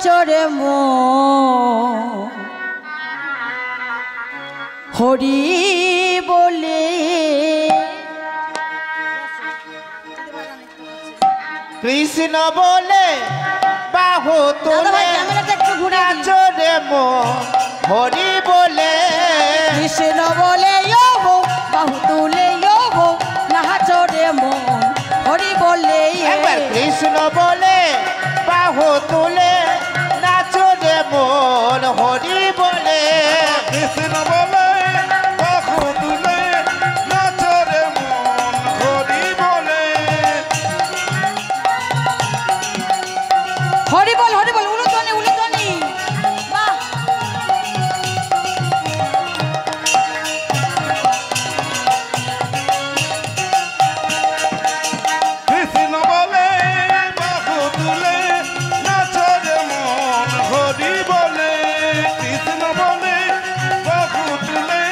নাচরে মন হরি বলে কৃষ্ণ বলে বাহু তুলে নাচরে মন হরি বলে কৃষ্ণ বলে বাহু তুলে নাচরে মন হরি বলে একবার কৃষ্ণ বলে বাহু তুলে নাচরে মন হরি বলে কৃষ্ণ বলে বাহু তুলে নাচরে মন হরি বলে হরি বল উলুধ্বনি উলুধ্বনি বাহ কৃষ্ণ বলে বাহু তুলে নাচরে মন হরি বলে কৃষ্ণ বলে বাহু তুলে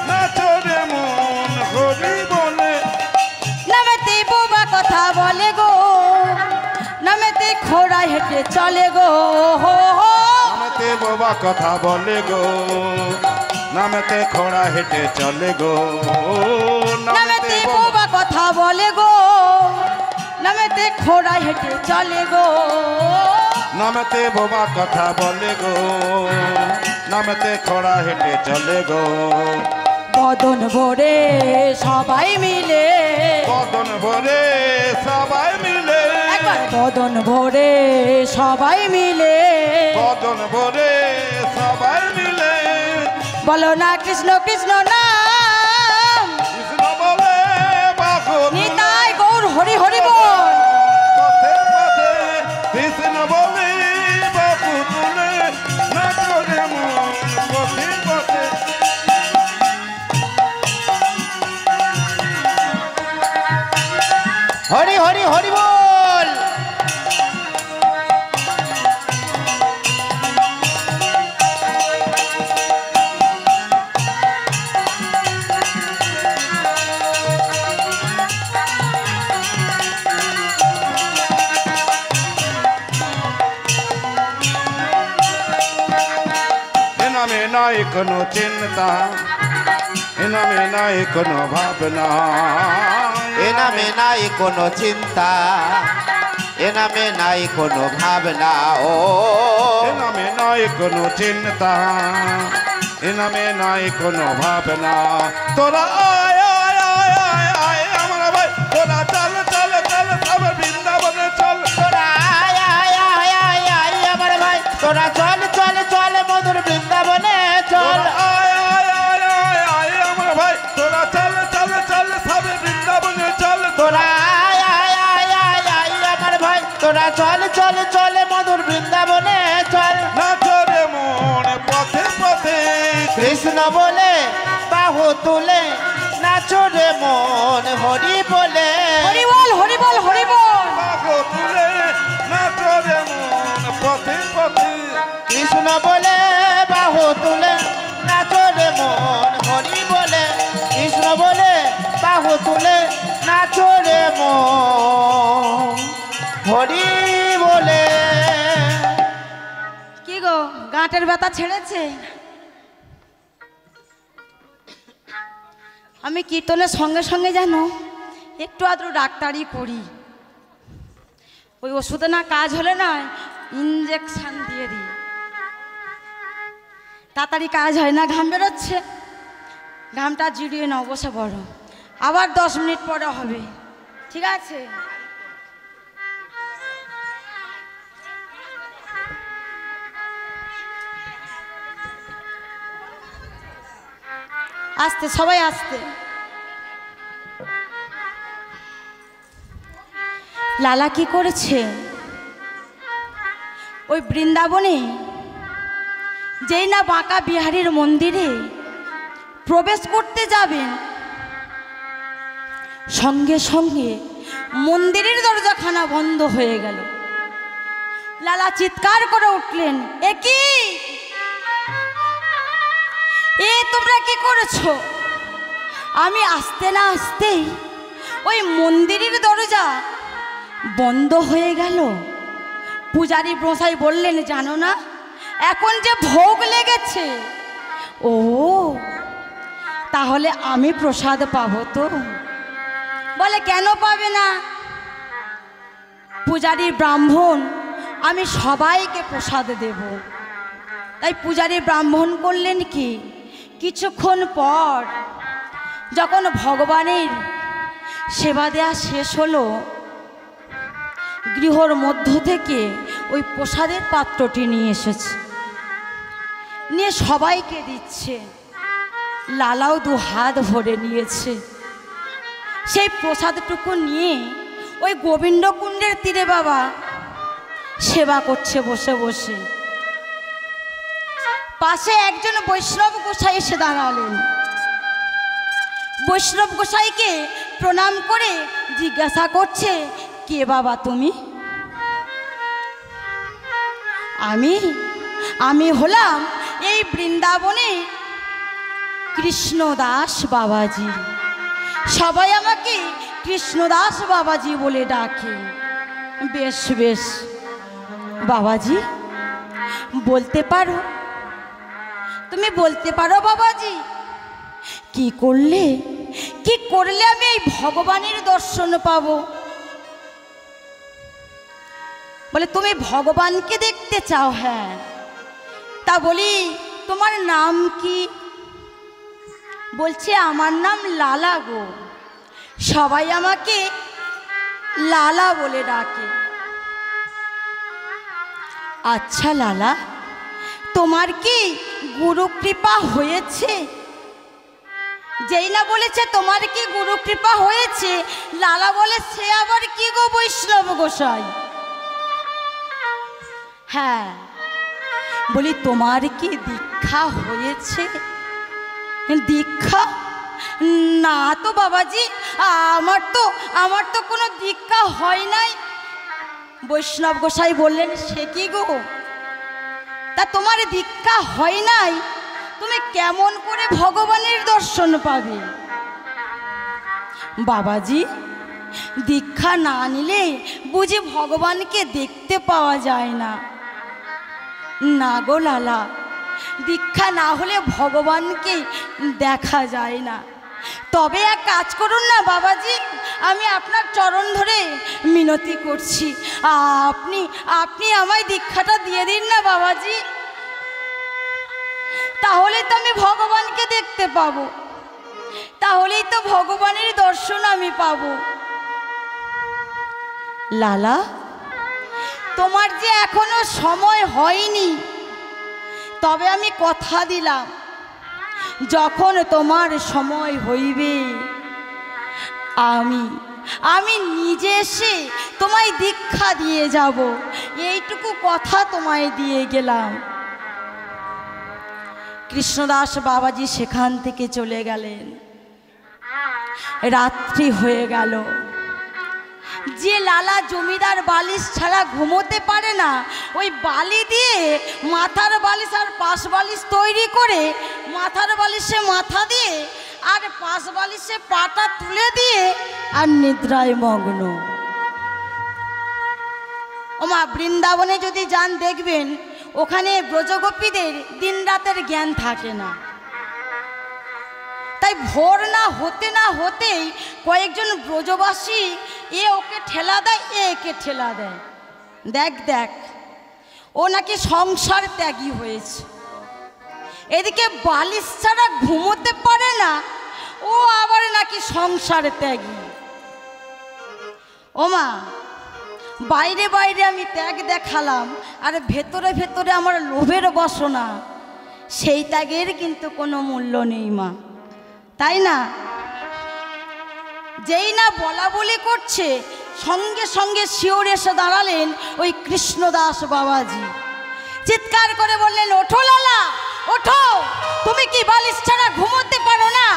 নাচরে মন হরি বলে নামেতে বোবা কথা বলে গো নামেতে খোড়া হেঁটে চলে গো নামেতে বোবা কথা বলে গো নামেতে খোড়া হেঁটে চলে গো নামেতে বোবা কথা বলে গো নামেতে খোড়া হেঁটে চলে গো নামেতে বোবা কথা বলে গো নামেতে খোড়া হেঁটে চলে গো বদন ভরে সবাই মিলে বদন ভরে সবাই মিলে একবার বদন ভরে সবাই মিলে বদন ভরে সবাই মিলে বলো না কৃষ্ণ কৃষ্ণ নাম কৃষ্ণ বলে বাহু নিতাই গৌর হরি হরি বল পথে পথে কৃষ্ণ বলে বাহু তুলে নাচরে মন পথে পথে হরি হরি হরি বল নামে নাই কোনো চিন্তা এ নামে নাই কোনো ভাবনা এ নামে নাই কোনো চিন্তা এ নামে নাই কোনো ভাবনা ও এ নামে নাই কোনো চিন্তা এ নামে নাই কোনো ভাবনা তোরা আয় আয় আয় আয় আয় আমার ভাই তোরা চল চল চল সব বৃন্দাবনে চল তোরা আয় আয় আয় আয় আয় আমার ভাই তোরা চল চল চল মধুর বৃন্দাবনে চল আয় আয় আয় আয় আয় আমার ভাই তোরা চল চল চল সব বৃন্দাবনে চল তোরা আয় আয় আয় আয় আয় আমার ভাই তোরা চল চল চল মধুর বৃন্দাবনে চল নাচরে মন পথে পথে কৃষ্ণ বলে বাহু তুলে নাচরে মন হরি বলে হরি বল হরি বল হরি বল বাহু তুলে নাচরে মন পথে পথে কৃষ্ণ বলে বাহু তুলে নাচরে মন হরি বলে কৃষ্ণ বলে বাহু তুলে নাচরে মন হরি বলে কি গো গাঁটের ব্যথা ছেড়েছে আমি কীর্তনের সঙ্গে সঙ্গে জানো একটু আদ্র ডাক্তারি করি ওই ওষুধে না কাজ হলে না ইঞ্জেকশন দিয়ে দিই তাড়াতাড়ি কাজ হয় না ঘাম বেরোচ্ছে ঘামটা জিরিয়ে নাও বসে পড়ো আবার 10 মিনিট পরে হবে ঠিক আছে আস্তে সবাই আস্তে লালা কি করেছে ওই বৃন্দাবনে যেই না বাঁকা বিহারীর মন্দিরে প্রবেশ করতে যাবেন সঙ্গে সঙ্গে মন্দিরের দরজাখানা বন্ধ হয়ে গেল লালা চিৎকার করে উঠলেন এ কি এ তোমরা কি করেছো আমি আসতে না আসতেই ওই মন্দিরের দরজা বন্ধ হয়ে গেল পূজারী মশাই বললেন, জানো না এখন যে ভোগ লেগেছে। ও তাহলে আমি প্রসাদ পাবো তো? বলে, কেন পাবে না? পূজারী ব্রাহ্মণ, আমি সবাইকে প্রসাদ দেব। তাই পূজারী ব্রাহ্মণ করলেন কি, কিছুক্ষণ পর যখন ভগবানের সেবা দেওয়া শেষ হলো, গৃহর মধ্য থেকে ওই প্রসাদের পাত্রটি নিয়ে এসেছে, নিয়ে সবাইকে দিচ্ছে। লালাও দু হাত ভরে নিয়েছে। সেই প্রসাদটুকু নিয়ে ওই গোবিন্দকুণ্ডের তীরে বাবা সেবা করছে বসে বসে। পাশে একজন বৈষ্ণব গোসাই এসে দাঁড়ালেন। বৈষ্ণব গোসাইকে প্রণাম করে জিজ্ঞাসা করছে, কে বাবা তুমি? আমি হলাম এই বৃন্দাবনে কৃষ্ণদাস বাবাজি। সবাই আমাকে কৃষ্ণদাস বাবাজি বলে ডাকে। বেশ বেশ বাবাজি, বলতে পারো? তুমি বলতে পারো বাবাজি, কি করলে আমি এই ভগবানের দর্শন পাবো? বলে, তুমি ভগবানকে দেখতে চাও? হ্যাঁ। তা বলি, তোমার নাম কি? বলছে, আমার নাম লালা গো, সবাই আমাকে লালা বলে ডাকে। আচ্ছা লালা, তোমার কি গুরু কৃপা হয়েছে? যেই না বলেছে তোমার কি গুরু কৃপা হয়েছে, লালা বলে, সে আবার কি গো বৈষ্ণব গোসাই? হ্যাঁ। বলি, তোমার কি দীক্ষা হয়েছে? দীক্ষা? না তো বাবাজি, আমার তো কোনো দীক্ষা হয় নাই। বৈষ্ণব গোসাই বললেন, সে কি গো, তা তোমার দীক্ষা হয় নাই, তুমি কেমন করে ভগবানের দর্শন পাবে? বাবাজি, দীক্ষা না নিলে বুঝি ভগবানকে দেখতে পাওয়া যায় না? না গো লালা, দীক্ষা না হলে ভগবানকে দেখা যায় না। তবে এক কাজ করুন না বাবাজি, আমি আপনার চরণ ধরে মিনতি করছি, আপনি আমায় দীক্ষাটা দিয়ে দিন না বাবাজি। তাহলে তো আমি ভগবানকে দেখতে পাবো, তাহলেই তো ভগবানের দর্শন আমি পাবো। লালা, তোমার যে এখনো সময় হয়নি, তবে আমি কথা দিলাম, যখন তোমার সময় হইবে আমি নিজে এসে তোমায় দীক্ষা দিয়ে যাব, এইটুকু কথা তোমায় দিয়ে গেলাম। কৃষ্ণদাস বাবাজি সেখান থেকে চলে গেলেন। রাত্রি হয়ে গেল। যে লালা জমিদার বালিশ ছাড়া ঘুমোতে পারে না, ওই বালি দিয়ে মাথার বালিশ আর পাশ বালিশ তৈরি করে মাথার বালিশে মাথা দিয়ে আর পাশ বালিশে পাটা তুলে দিয়ে আর নিদ্রায় মগ্ন। ওমা, বৃন্দাবনে যদি যান দেখবেন, ওখানে ব্রজগোপীদের দিন রাতের জ্ঞান থাকে না। তাই ভোর না হতেই কয়েকজন ব্রজবাসী এ ওকে ঠেলা দেয়, একে ঠেলা দেয়। দেখ ও নাকি সংসার ত্যাগী হয়েছে, এদিকে বালিশ ছাড়া ঘুমোতে পারে না, ও আবার নাকি সংসার ত্যাগী। ওমা, বাইরে আমি ত্যাগ দেখালাম, আর ভেতরে আমার লোভের বাসনা, সেই ত্যাগের কিন্তু কোনো মূল্য নেই মা, তাই না? যেই না বলা বলি করছে, সঙ্গে সঙ্গে শিওরে এসে দাঁড়ালেন ওই কৃষ্ণদাস বাবাজি। চিৎকার করে বললেন, ওঠো লালা, ওঠো, তুমি কি বালিশ ছাড়া ঘুমোতে পারো না?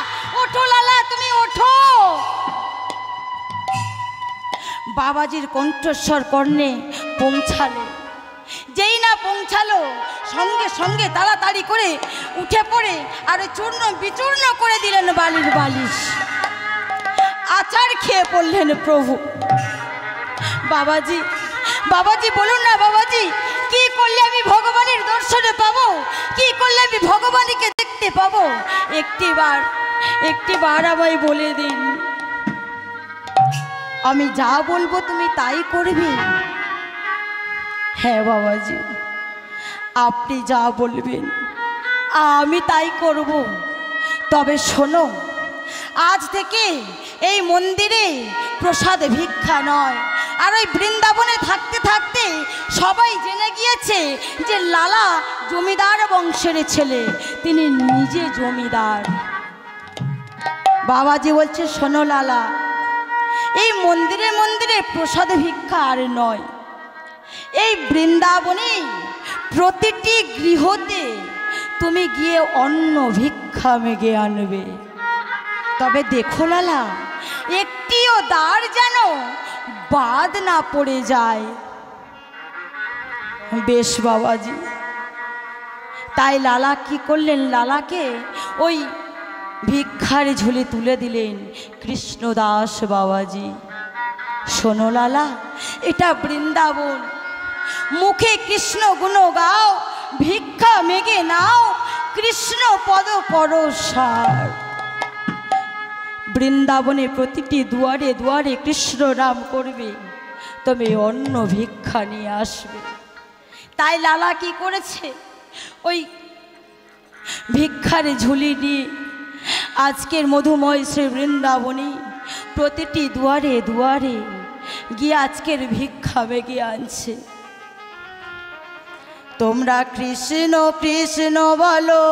ওঠো লালা, তুমি ওঠো। বাবাজির কণ্ঠস্বর কর্ণে পৌঁছালো। যেই না পৌঁছালো, সঙ্গে সঙ্গে তাড়াতাড়ি করে উঠে পড়ে আর চূর্ণ বিচূর্ণ করে দিলেন বালির বালিশ। আচার খেয়ে পড়লেন প্রভু। বাবাজি, বাবাজি বলুন না বাবাজি, কি করলে আমি ভগবানের দর্শনে পাবো, কি করলে আমি ভগবানকে দেখতে পাবো? একটিবার আমায় বলে দিন। আমি যা বলবো তুমি তাই করবে? হ্যাঁ বাবাজি, আপনি যা বলবেন আমি তাই করব। তবে শোনো, আজ থেকে এই মন্দিরে প্রসাদ ভিক্ষা নয়। আর ওই বৃন্দাবনে থাকতে থাকতে সবাই জেনে গিয়েছে যে লালা জমিদার বংশের ছেলে, তিনি নিজে জমিদার। বাবাজি বলছে, শোনো লালা, এই মন্দিরে মন্দিরে প্রসাদ ভিক্ষা আর নয়। এই বৃন্দাবনে প্রতিটি গৃহতে তুমি গিয়ে অন্ন ভিক্ষা মেগে আনবে। তবে দেখো লালা, একটিও দ্বার যেন বাদ না পড়ে যায়। বেশ বাবাজি। তাই লালা কি করলেন, লালাকে ওই ভিক্ষার ঝুলি তুলে দিলেন কৃষ্ণদাস বাবাজি। শোনো লালা, এটা বৃন্দাবন, মুখে কৃষ্ণ গুণ গাও, ভিক্ষা মেগে নাও, কৃষ্ণ পদ পরসার। বৃন্দাবনে প্রতিটি দুয়ারে দুয়ারে কৃষ্ণ নাম করবে, তবে অন্ন ভিক্ষা নিয়ে আসবে। তাই লালা কি করেছে, ওই ভিক্ষার ঝুলি নিয়ে আজকের মধুময় শ্রী বৃন্দাবনে প্রতিটি দুয়ারে দুয়ারে গিয়ে আজকের ভিক্ষা মেগে আনছে। তোমরা কৃষ্ণ কৃষ্ণ বলো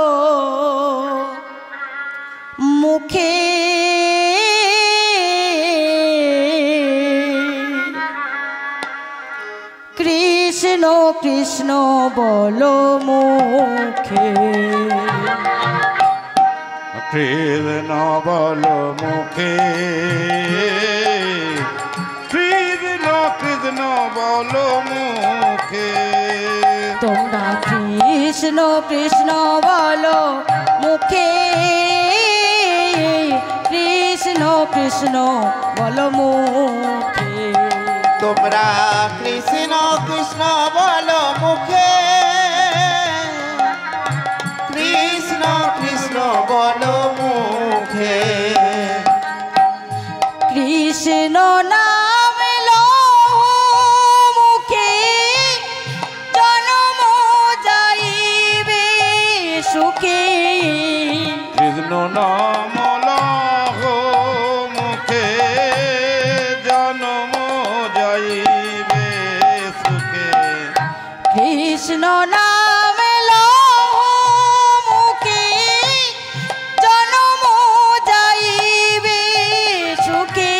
মুখে, কৃষ্ণ কৃষ্ণ বলো মুখে, কৃষ্ণ বলো মুখে, কৃষ্ণ কৃষ্ণ বলো মুখে। তোমরা কৃষ্ণ কৃষ্ণ বলো মুখে, কৃষ্ণ কৃষ্ণ বলো মুখে। তোমরা কৃষ্ণ কৃষ্ণ বলো মুখে, কৃষ্ণ কৃষ্ণ বলো মুখে। কৃষ্ণ নাম লো মুখে, জনম যাইবে সুখে। কৃষ্ণ নাম লহো মুখে, জনম যাইবে সুখে। কৃষ্ণ নাম লো মুখে, জনম যাইবে সুখে।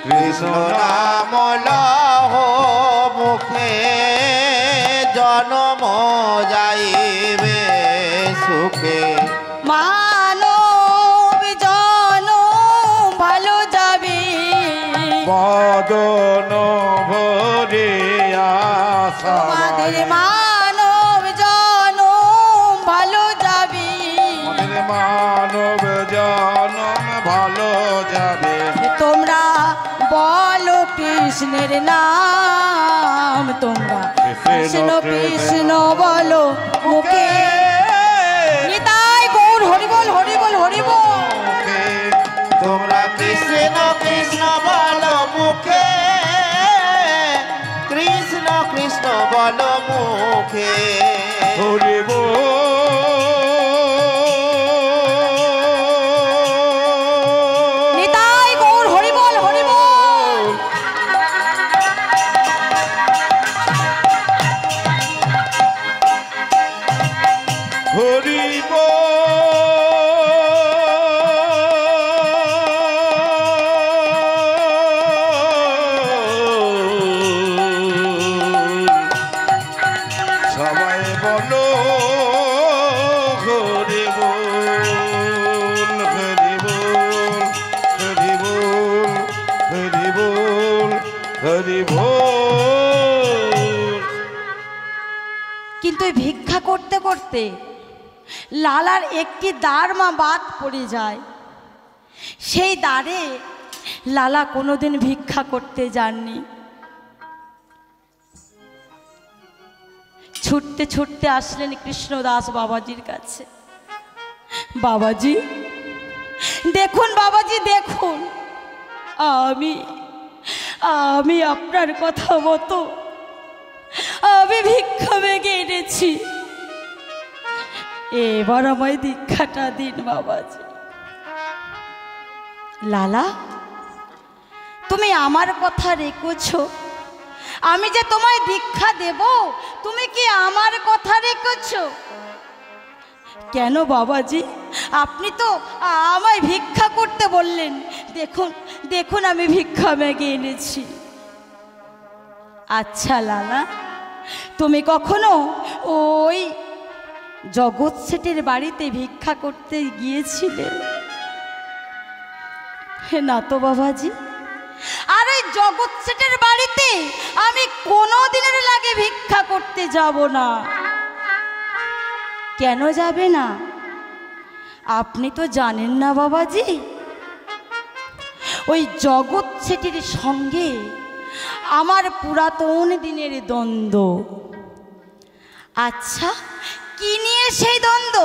কৃষ্ণ নাম লহো মুখে, জনম যাইবে সুখে। মানব জনম ভালো যাবে, বদন ভরে আশা। তোমাদের মানব জনম ভালো যাবে। আমাদের মানব জনম ভালো যাবে। তোমরা বলো কৃষ্ণের নাম, তোমরা কৃষ্ণ কৃষ্ণ বলো মুখে। নিতাই গৌর হরিবল হরিবল হরিবল। তোমরা কৃষ্ণ কৃষ্ণ বলো মুখে, কৃষ্ণ কৃষ্ণ বলো মুখে। হরি নিতাই গৌর হরিবল হরিবল। হরি সবাই বলো হরি বল, হরি বল, হরি বল, হরি বল, হরি বল। কিন্তু এই ভিক্ষা করতে করতে লালার একটি দ্বার মা বাদ পড়ে যায়। সেই দ্বারে লালা কোনোদিন ভিক্ষা করতে যাননি। ছুটতে ছুটতে আসলেন কৃষ্ণদাস বাবাজির কাছে। বাবাজি দেখুন, বাবাজি দেখুন, আমি আমি আপনার কথা মতো আমি ভিক্ষা বেগে এনেছি, এবার আমায় দীক্ষাটা দিন বাবাজি। লালা, তুমি আমার কথা রেখেছো, আমি যে তোমায় দীক্ষা দেব, তুমি কি আমার কথা রেখেছো? কেন বাবাজি, আপনি তো আমায় ভিক্ষা করতে বললেন। দেখুন দেখুন, আমি ভিক্ষা মেগে এনেছি। আচ্ছা লালা, তুমি কখনো ওই জগৎ শেঠের বাড়িতে ভিক্ষা করতে গিয়েছিলে? না তো বাবাজি, আর ওই জগৎ শেঠের বাড়িতে আমি কোনো দিনের লাগে ভিক্ষা করতে যাব না। কেন যাবে না? আপনি তো জানেন না বাবাজি, ওই জগৎ শেঠের সঙ্গে আমার পুরাতন দিনের দ্বন্দ্ব। আচ্ছা, কি নিয়ে সেই দ্বন্দ্ব?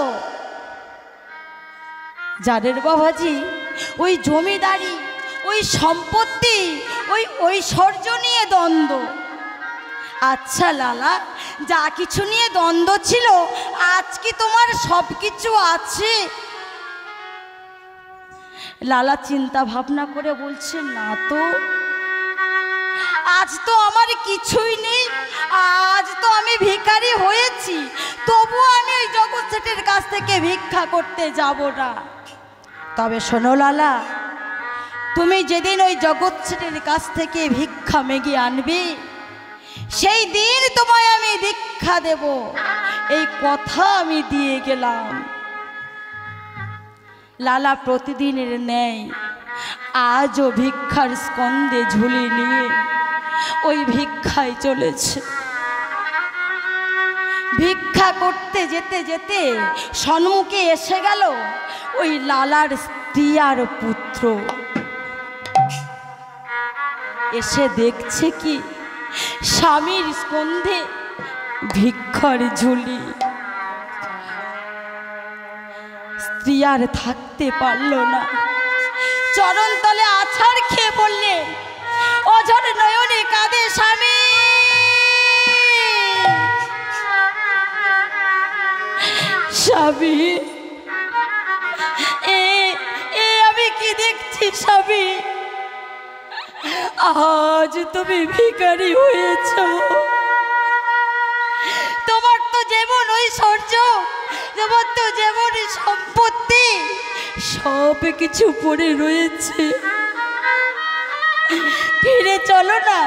জানেন বাবাজি, ওই জমিদারি, ওই সম্পত্তি, ওই ঐশ্বর্য নিয়ে দ্বন্দ্ব। আচ্ছা লালা, যা কিছু নিয়ে দ্বন্দ্ব ছিল, আজ কি তোমার সব কিছু আছে? লালা চিন্তা ভাবনা করে বলছে, না তো, আজ তো আমার কিছুই নেই, আজ তো আমি ভিখারি হয়েছি, তবু আমি ওই জগৎ শেঠের কাছ থেকে ভিক্ষা করতে যাব না। তবে শোনো লালা, তুমি যেদিন ওই জগৎ শেঠের কাছ থেকে ভিক্ষা মেগে আনবে, সেই দিন তোমায় আমি দীক্ষা দেব, এই কথা আমি দিয়ে গেলাম। লালা প্রতিদিনের ন্যায় আজও ভিক্ষার স্কন্ধে ঝুলি নিয়ে ওই ভিক্ষায় চলেছে। ভিক্ষা করতে যেতে যেতে সম্মুখে এসে গেল ওই লালার স্ত্রী আর পুত্র। এসে দেখছে কি, স্বামীর স্কন্ধে ভিক্ষার ঝুলি। স্ত্রী আর থাকতে পারল না, চরণ তলে আছাড় খেয়ে বললে, অঝর নয়নে কাঁদে স্বামী, স্বামী এ আমি কি দেখছি স্বামী, আজ তুমি ভিখারি হয়েছ। তোমার তো যেমন ঐশ্বর্য, তোমার তো যেমন সম্পত্তি, সব কিছু পড়ে রয়েছে। ফিরে চলো না,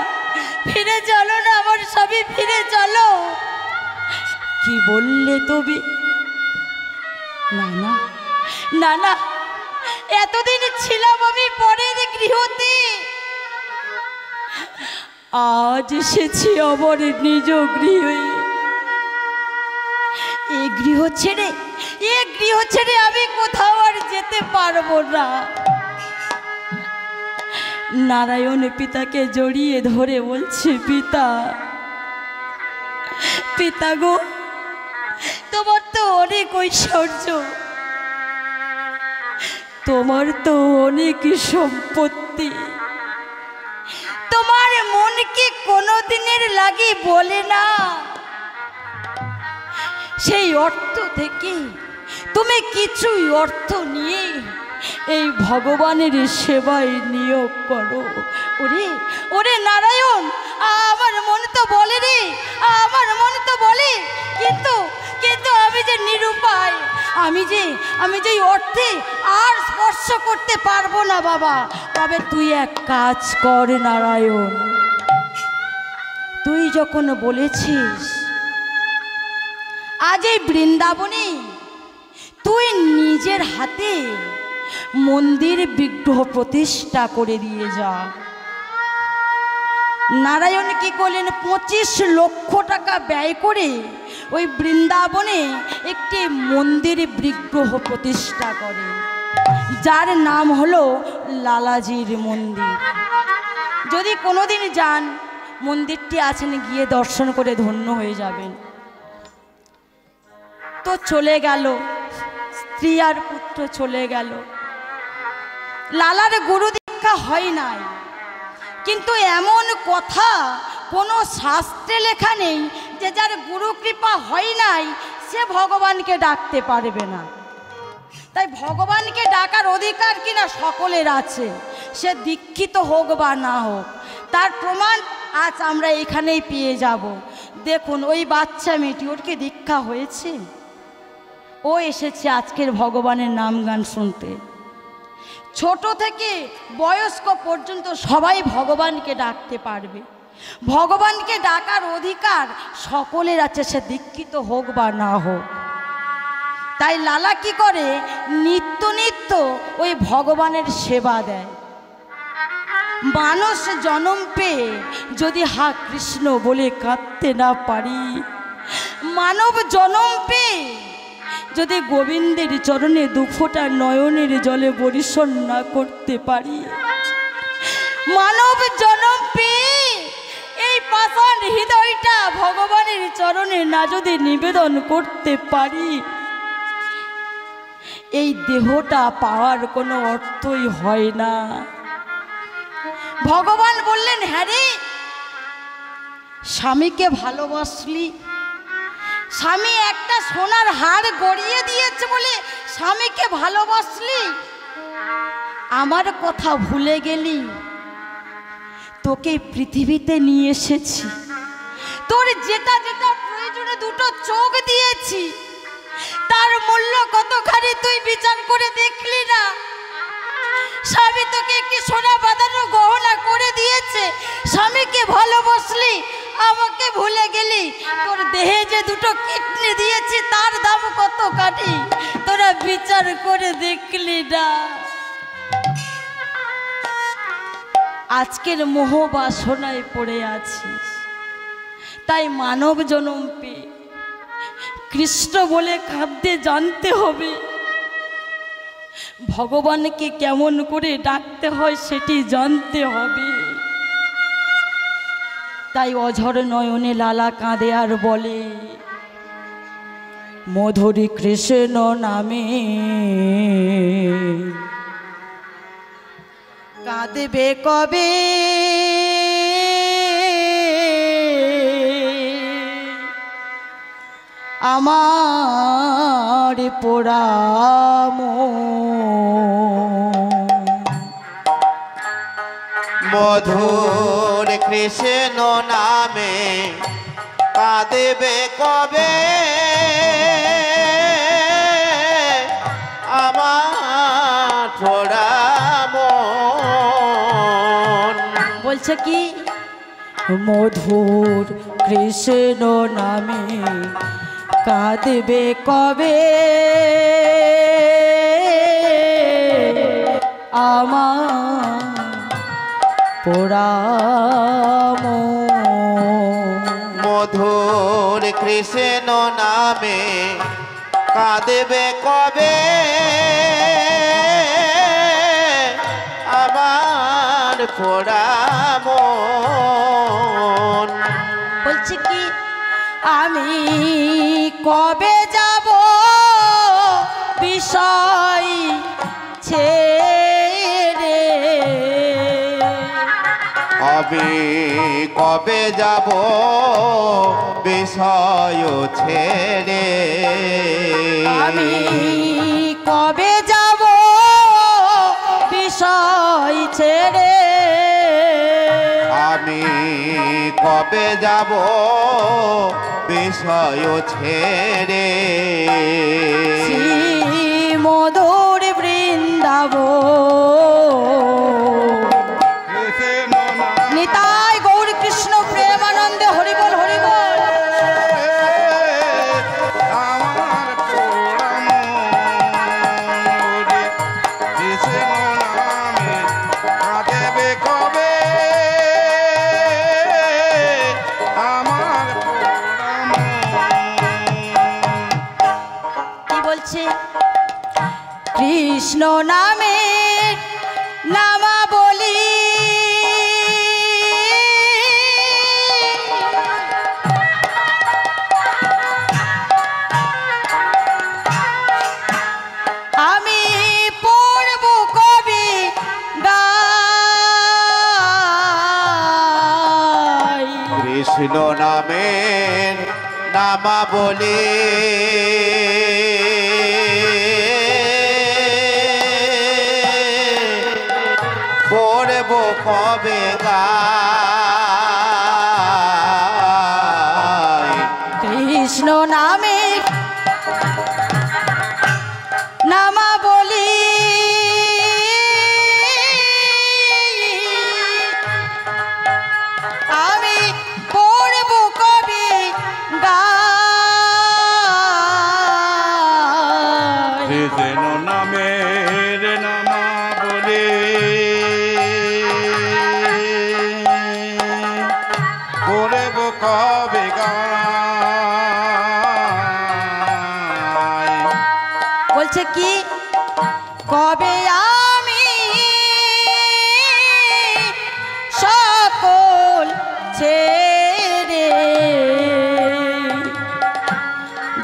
ফিরে চলো না আমার স্বামী, ফিরে চলো। কি বললে তুমি? না না না না, এতদিন ছিলাম আমি পরের গৃহতে, আজ এসেছি আমার নিজ গৃহে। এই গৃহ ছেড়ে আমি কোথাও আর যেতে পারবো না। নারায়ণ পিতাকে জড়িয়ে ধরে বলছে, পিতা, পিতা গো, তোমার তো অনেক ঐশ্বর্য, তোমার তো অনেক সম্পত্তি, তোমার মন কি কোনোদিনের লাগি বলে না সেই অর্থ থেকে তুমি কিছুই অর্থ নিয়ে এই ভগবানের সেবায় নিয়োগ করো? ওরে ওরে নারায়ণ, আমার মন তো বলে রে, আমার মন তো বলে, কিন্তু কিন্তু আমি যে নিরুপায়, আমি যে অর্থে আর স্পর্শ করতে পারবো না বাবা। তবে তুই এক কাজ কর নারায়ণ, তুই যখন বলেছিস আজ এই বৃন্দাবনে তুই নিজের হাতে মন্দির বিগ্রহ প্রতিষ্ঠা করে দিয়ে যা। নারায়ণ কি করলেন, 25 লক্ষ টাকা ব্যয় করে ওই বৃন্দাবনে একটি মন্দির বিগ্রহ প্রতিষ্ঠা করে, যার নাম হলো লালাজির মন্দির। যদি কোনোদিন যান, মন্দিরটি আছেন, গিয়ে দর্শন করে ধন্য হয়ে যাবেন। তো চলে গেল, স্ত্রী আর পুত্র চলে গেল। লালার গুরু দীক্ষা হয় নাই, কিন্তু এমন কথা কোনো শাস্ত্রে লেখা নেই যে যার গুরু কৃপা হয় নাই সে ভগবানকে ডাকতে পারবে না। তাই ভগবানকে ডাকার অধিকার কিনা সকলের আছে, সে দীক্ষিত হোক বা না হোক। তার প্রমাণ আজ আমরা এখানেই পেয়ে যাব। দেখুন ওই বাচ্চা মেয়েটি, ওর কি দীক্ষা হয়েছে? ও এসেছে আজকের ভগবানের নাম গান শুনতে। ছোট থেকে বয়স্ক পর্যন্ত সবাই ভগবানকে ডাকতে পারবে। ভগবানকে ডাকার অধিকার সকলের আছে, সে দীক্ষিত হোক বা না হোক। তাই লালা কি করে, নিত্য নিত্য ওই ভগবানের সেবা দেয়। মানুষ জন্ম পেয়ে যদি হা কৃষ্ণ বলে কাঁদতে না পারি, মানব জন্ম পেয়ে যদি গোবিন্দের চরণে দুফোঁটা নয়নের জলে বরিশন না করতে পারি, মানব জন্ম পেয়ে এই পাষাণ হৃদয়টা ভগবানের চরণে না যদি নিবেদন করতে পারি, এই দেহটা পাওয়ার কোনো অর্থই হয় না। ভগবান বললেন, হ্যাঁ রে, স্বামীকে ভালোবাসলি, স্বামী একটা সোনার হার গড়িয়ে দিয়েছে বলে স্বামীকে ভালোবাসলি, আমার কথা ভুলে গেলি? তোকে পৃথিবীতে নিয়ে এসেছি, তোর যেটা যেটা প্রয়োজনে দুটো চোখ দিয়েছি, তার মূল্য কতখানি তুই বিচার করে দেখলি না? স্বামী তোকে একটি সোনা বাঁধানো গহনা করে দিয়েছে, স্বামীকে ভালোবাসলি, আমাকে ভুলে গেলি। তোর দেহে যে দুটো কিডনি দিয়েছি তার দাম কতখানি তোরা বিচার করে দেখলি না? আজকের মোহ বাসনায় পড়ে আছিস। তাই মানব জন্ম পেয়ে কৃষ্ণ বলে কাঁদতে জানতে হবে, ভগবানকে কেমন করে ডাকতে হয় সেটি জানতে হবে। তাই অঝর নয়নে লালা কাঁদে আর বলে, মধুরী কৃষ্ণ নামে কাঁদবে কবে, আমার পোড়া মধুর কৃষ্ণ নামে কাঁদবে কবে, আমার পোড়া মন। বলছে কি, মধুর কৃষ্ণ নামে কাঁদবে কবে, আমার পোড়া মন। মধুর কৃষ্ণ নামে কাঁদবে কবে, আমার পোড়া মন। বলছে কি, আমি কবে যাব বিষয় ছেড়ে, আমি কবে যাব বিষয় ছেড়ে, আমি কবে যাব বিষয় ছেড়ে, আমি কবে যাব বিষয় ছেড়ে, শ্রী মধুর বৃন্দাবন। নিতাই গৌর কৃষ্ণ প্রেমানন্দে হরিবল হরিবল। আমার পোড়া মন, কৃষ্ণ নামে কাঁদবে কবে, আমার পোড়া মন। কি বলছে, কৃষ্ণ নামে নামা বলি, নামা বলি পড়ব কবে গায় কৃষ্ণ নামে নামা বলি আমি পড়ব কবে গায় কৃষ্ণ নামের নামা বলে পড়ব কবে গায় বলছে কি কবে আমি সকল ছেড়ে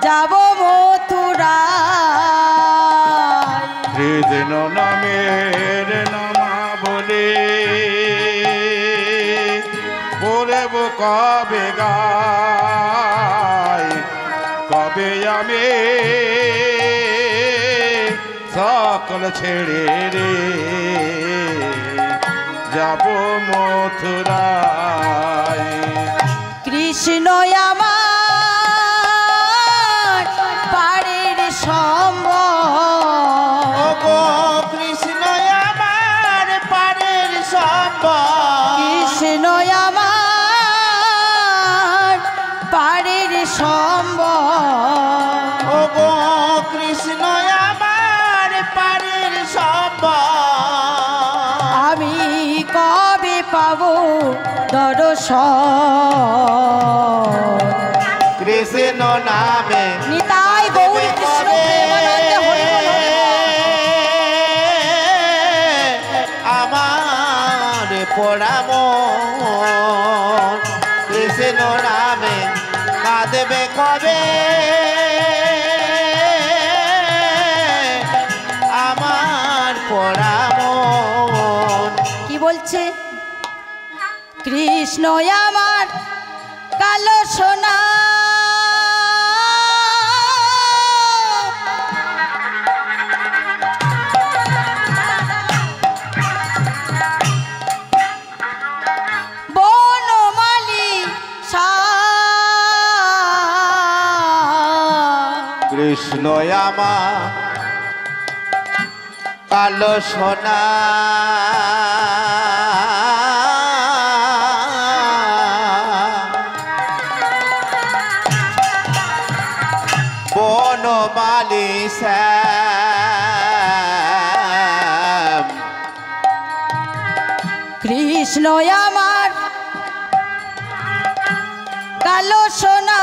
যাব মথুরায় কৃষ্ণ নামের নামা বলে পড়ব কবে গায় কবে আমি সকল ছেড়ে রে যাব মথুরায় কৃষ্ণ আমার পাড়ের সম্বল ওগো কৃষ্ণ আমার পারের সম্বল কৃষ্ণ আমার পাড়ের সম্বল ওগো কৃষ্ণ আমার পারের সম্বল আমি কবে পাবো দর্শন কৃষ্ণ নামে নিতাই গৌর কৃষ্ণ প্রেমানন্দে হরি বল, হরি বল। আমার পড়াম কৃষ্ণ নামে কাঁদবে কবে আমার পড়াম কি বলছে কৃষ্ণ আমার কালো সোনা বনমালী কৃষ্ণ আমার কালো সোনা বনমালী শ্যাম কৃষ্ণ আমার কালো সোনা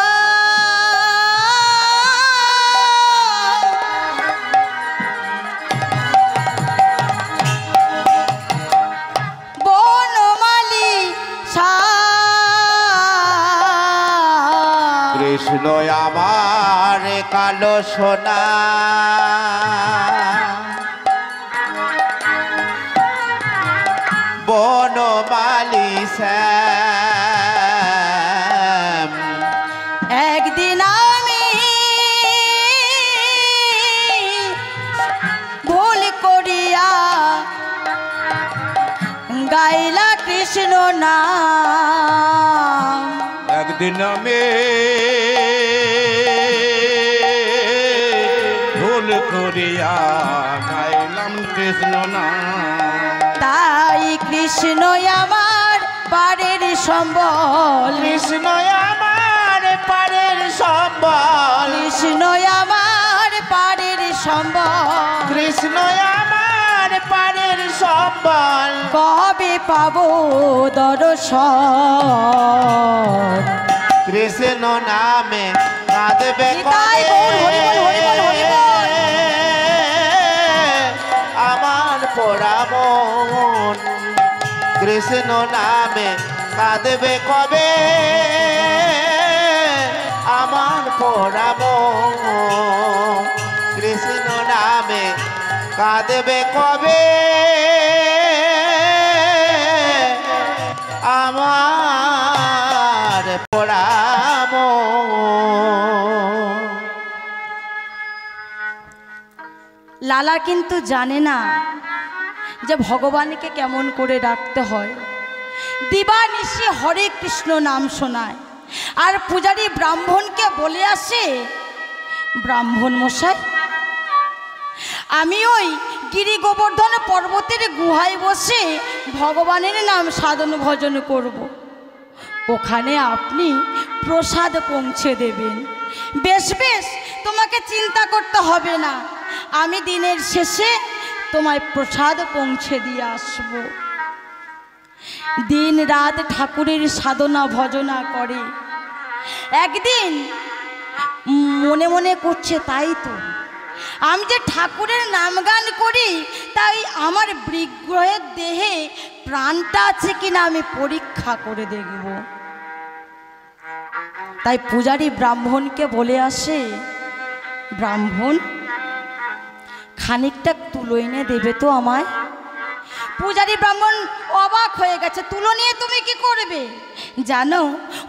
বনমালী কৃষ্ণ আমার কালো সোনা বনমালী শ্যাম একদিন আমি ভুল করিয়া গাইলা কৃষ্ণ নাম একদিন আমি ভুল করিয়া গাইলাম কৃষ্ণ নাম তাই কৃষ্ণ আমার পারের সম্বল কৃষ্ণ আমার পারের সম্বল কৃষ্ণ আমার পারের সম্বল কৃষ্ণ আমার পারের সম্বল কবে পাবো দর্শন কৃষ্ণ নামে কাঁদবে নিতাই গৌর হরি বল, হরি বল, হরি বল। আমার পোড়ামন কৃষ্ণ নামে কাঁদবে কবে আমার পোড়ামন কৃষ্ণ নামে কাঁদবে কবে আমার পোড়ামন লালা কিন্তু জানে না যে ভগবানকে কেমন করে ডাকতে হয়। দিবানিশি হরে কৃষ্ণ নাম শোনায়, আর পূজারী ব্রাহ্মণকে বলে আসে, ব্রাহ্মণ মশাই, আমি ওই গিরি গোবর্ধন পর্বতের গুহায় বসে ভগবানের নাম সাধন ভজন করব। ওখানে আপনি প্রসাদ পৌঁছে দেবেন। বেশ বেশ, তোমাকে চিন্তা করতে হবে না, আমি দিনের শেষে তোমায় প্রসাদ পৌঁছে দিয়ে আসব। দিন রাত ঠাকুরের সাধনা ভজনা করে। একদিন মনে মনে করছে, তাই তো আমি যে ঠাকুরের নাম গান করি, তাই আমার বিগ্রহের দেহে প্রাণটা আছে কিনা আমি পরীক্ষা করে দেখব। তাই পূজারী ব্রাহ্মণকে বলে আসে, ব্রাহ্মণ, খানিকটা তুলো এনে দেবে তো আমায়। পূজারী ব্রাহ্মণ অবাক হয়ে গেছে, তুলো নিয়ে তুমি কি করবে? জানো,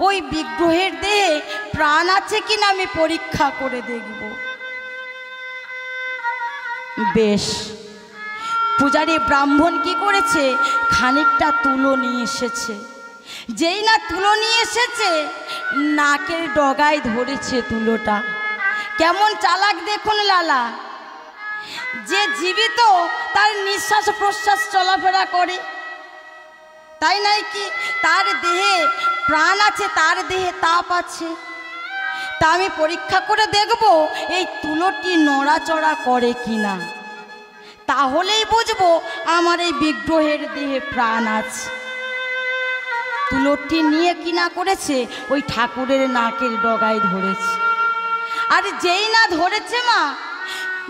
ওই বিগ্রহের দেহে প্রাণ আছে কিনা আমি পরীক্ষা করে দেখব। বেশ, পূজারী ব্রাহ্মণ কি করেছে, খানিকটা তুলো নিয়ে এসেছে। যেই না তুলো নিয়ে এসেছে, নাকের ডগায় ধরেছে তুলোটা। কেমন চালাক দেখুন লালা, যে জীবিত তার নিঃশ্বাস প্রশ্বাস চলাফেরা করে, তাই নাই কি? তার দেহে প্রাণ আছে, তার দেহে তাপ আছে। তা আমি পরীক্ষা করে দেখব এই তুলোটি নড়াচড়া করে কিনা, তাহলেই বুঝবো আমার এই বিগ্রহের দেহে প্রাণ আছে। তুলোটি নিয়ে কিনা করেছে, ওই ঠাকুরের নাকের ডগায় ধরেছে। আর যেই না ধরেছে মা,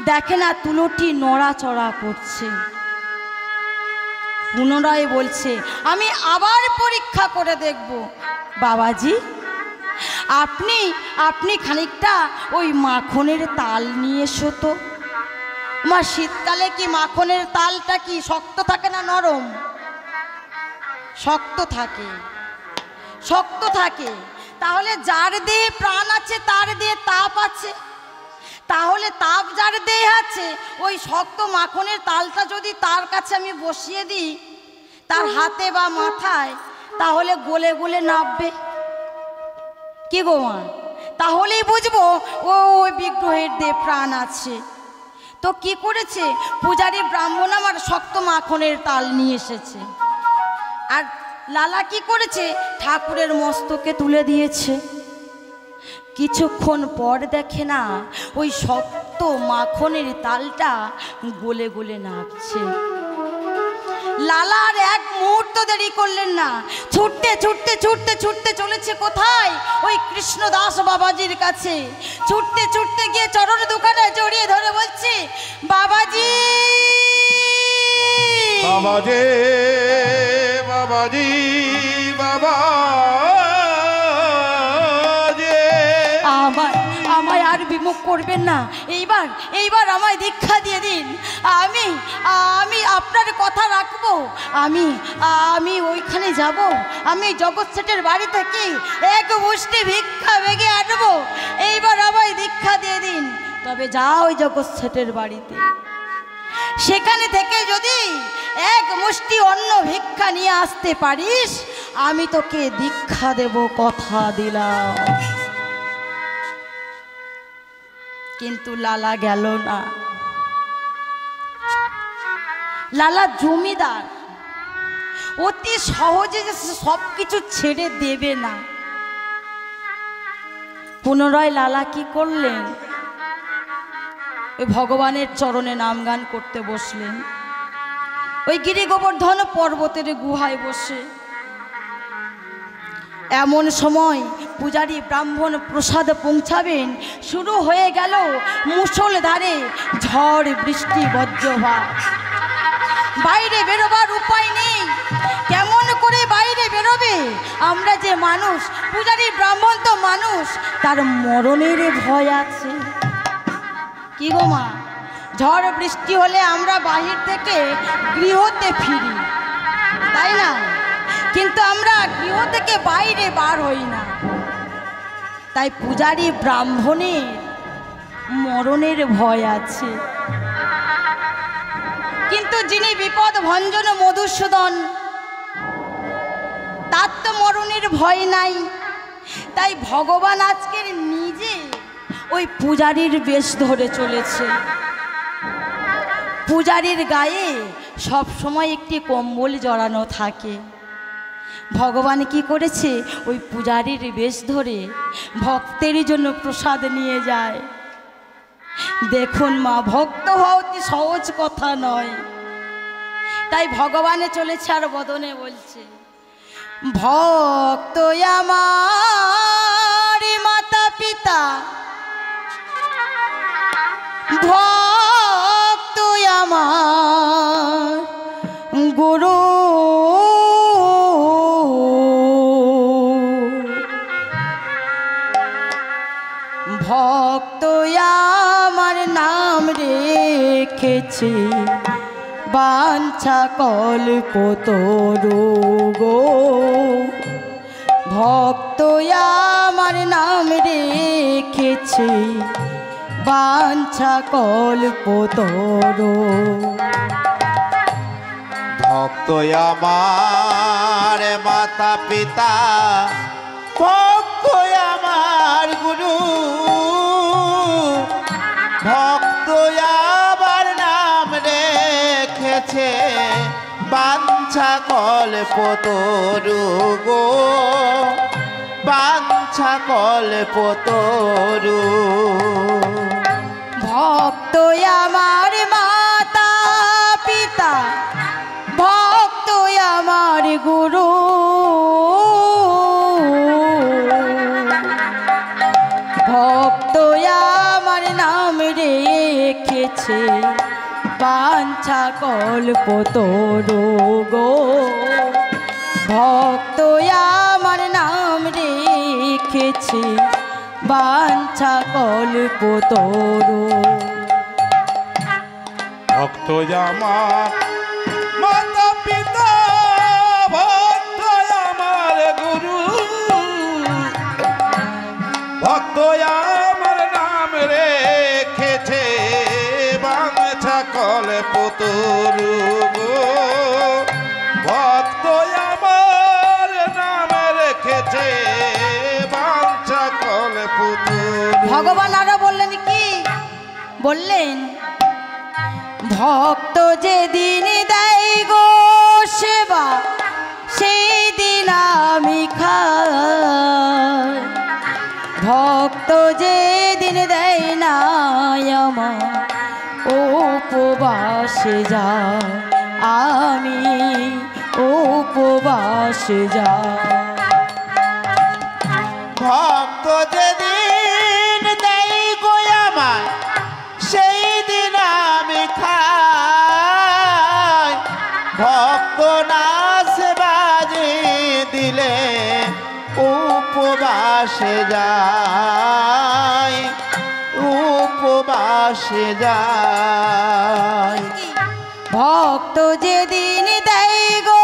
দেখে না তুলোটি নড়াচড়া করছে। পুনরায় বলছে, আমি আবার পরীক্ষা করে দেখব। বাবাজি, আপনি খানিকটা ওই মাখনের তাল নিয়ে এসো তো। মা, শীতকালে কি মাখনের তালটা কি শক্ত থাকে না নরম? শক্ত থাকে, শক্ত থাকে। তাহলে যার দেহে প্রাণ আছে তার দেহে তাপ আছে। তাহলে তাপ যার দেহে আছে, ওই শক্ত মাখনের তালটা যদি তার কাছে আমি বসিয়ে দিই, তার হাতে বা মাথায়, তাহলে গলে গলে নাববে। কি গো মা? তাহলেই বুঝবো ওই বিগ্রহের দেহে প্রাণ আছে। তো কি করেছে পূজারী ব্রাহ্মণ, আমার শক্ত মাখনের তাল নিয়ে এসেছে। আর লালা কি করেছে, ঠাকুরের মস্তকে তুলে দিয়েছে। কিছুক্ষণ পর দেখে না, ওই শক্ত মাখনের তালটা গলে গলে নাবছে। লালা আর এক মুহূর্ত দেরি করলেন না, ছুটতে ছুটতে ছুটতে ছুটতে চলেছে কোথায়? ওই কৃষ্ণদাস বাবাজির কাছে। ছুটতে ছুটতে গিয়ে চরণ দোকানে জড়িয়ে ধরে বলছে, বাবাজি, বাবাজি, বাবাজি, বাবা, আমায় আর বিমুখ করবেন না। এইবার আমায় দীক্ষা দিয়ে দিন। আমি আপনার কথা রাখবো। আমি ওইখানে যাব। আমি জগৎ শেঠের বাড়ি থেকে এক মুষ্টি ভিক্ষা বেগে আনবো। এইবার আমায় দীক্ষা দিয়ে দিন। তবে যাও ওই জগৎ শেঠের বাড়িতে, সেখানে থেকে যদি এক মুষ্টি অন্ন ভিক্ষা নিয়ে আসতে পারিস, আমি তোকে দীক্ষা দেব, কথা দিলাম। কিন্তু লালা গেল না। লালা জমিদার, অতি সহজে সব কিছু ছেড়ে দেবে না। পুনরায় লালা কি করলেন, ওই ভগবানের চরণে নাম গান করতে বসলেন। ওই গিরি গোবর্ধন পর্বতের গুহায় বসে। এমন সময় পূজারী ব্রাহ্মণ প্রসাদ পৌঁছাবেন, শুরু হয়ে গেল মুষলধারে ঝড় বৃষ্টি বজ্রপাত। বাইরে বেরোবার উপায় নেই। কেমন করে বাইরে বেরোবে? আমরা যে মানুষ, পূজারী ব্রাহ্মণ তো মানুষ, তার মরণের ভয় আছে। কি গো মা, ঝড় বৃষ্টি হলে আমরা বাহির থেকে গৃহতে ফিরি, তাই না? কিন্তু আমরা গৃহ থেকে বাইরে বার হই না। তাই পূজারী ব্রাহ্মণের মরণের ভয় আছে। কিন্তু যিনি বিপদ ভঞ্জন মধুসূদন, তার তো মরণের ভয় নাই। তাই ভগবান আজকের নিজে ওই পূজারীর বেশ ধরে চলেছে। পূজারীর গায়ে সব সময় একটি কম্বল জড়ানো থাকে। ভগবান কি করেছে, ওই পূজারীর বেশ ধরে ভক্তের জন্য প্রসাদ নিয়ে যায়। দেখুন মা, ভক্ত হওয়া অতি সহজ কথা নয়। তাই ভগবানে চলেছে আর বদনে বলছে, ভক্ত আমার মাতা পিতা, ভক্ত আমার গুরু, ভক্ত আমার নাম রেখেছে বাঞ্ছা কল্পতরু গো, ভক্ত আমার নাম রেখেছে বাঞ্ছা কল্পতরু। ভক্ত আমার মাতা পিতা, ভক্ত আমার গুরু, ভক্ত আমার নাম রেখেছে বাঞ্ছা কল্পতরু গো, বাঞ্ছা কল্পতরু। ভক্ত আমার মাতা পিতা, ভক্ত আমার গুরু, ভক্ত আমার নাম রেখেছে বাঞ্ছা কল্পতরু গো, ভক্ত আমার নাম রেখেছে বাঞ্ছা কল্পতরু। ভক্ত আমার মাতা পিতা, ভক্ত আমার গুরু, ভক্ত আমার নাম রেখেছে বাঞ্ছা কল্পতরু গো, ভক্ত আমার নাম রেখেছে বাঞ্ছা কল্পতরু। ভগবান আরো বললেন কি, বললেন ভক্ত যেদিন দেয় গো সেবা, সেই দিন আমি খাই। ভক্ত যেদিন দেয় না আমার, উপবাসে যায় আমি, উপবাসে যাই। ভক্ত যেদিন দেয় গো আমায়, সেই দিন আমি খাই। ভক্ত না সেবাজি দিলে উপবাসে যাই, উপবাসে যাই। ভক্ত যেদিন দেয় গো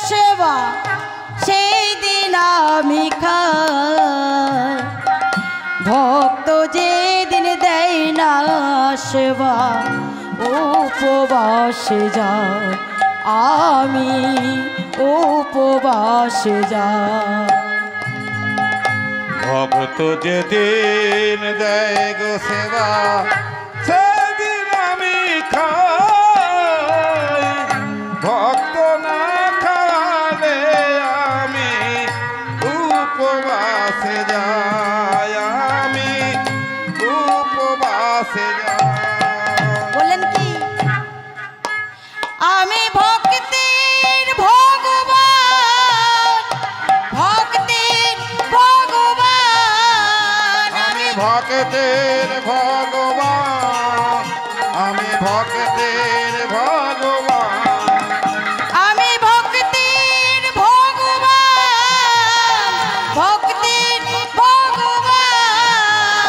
সেবা, সেই দিন আমি খাই। ভক্ত যেদিন দেয় না সেবা, উপবাসে যাই আমি, উপবাসে যাই। ভক্ত যেদিন দেয় গো সেবা, সেদিন আমি খাই। ভক্ত না খাওয়ালে আমি উপবাসে যাই, আমি উপবাসে যাই। বললেন কি, আমি ভক্তের ভগবান, ভক্তের ভগবান, আমি ভক্তের ভগবান, আমি ভক্তের ভগবান, আমি ভক্তের ভগবান, ভক্তের ভগবান,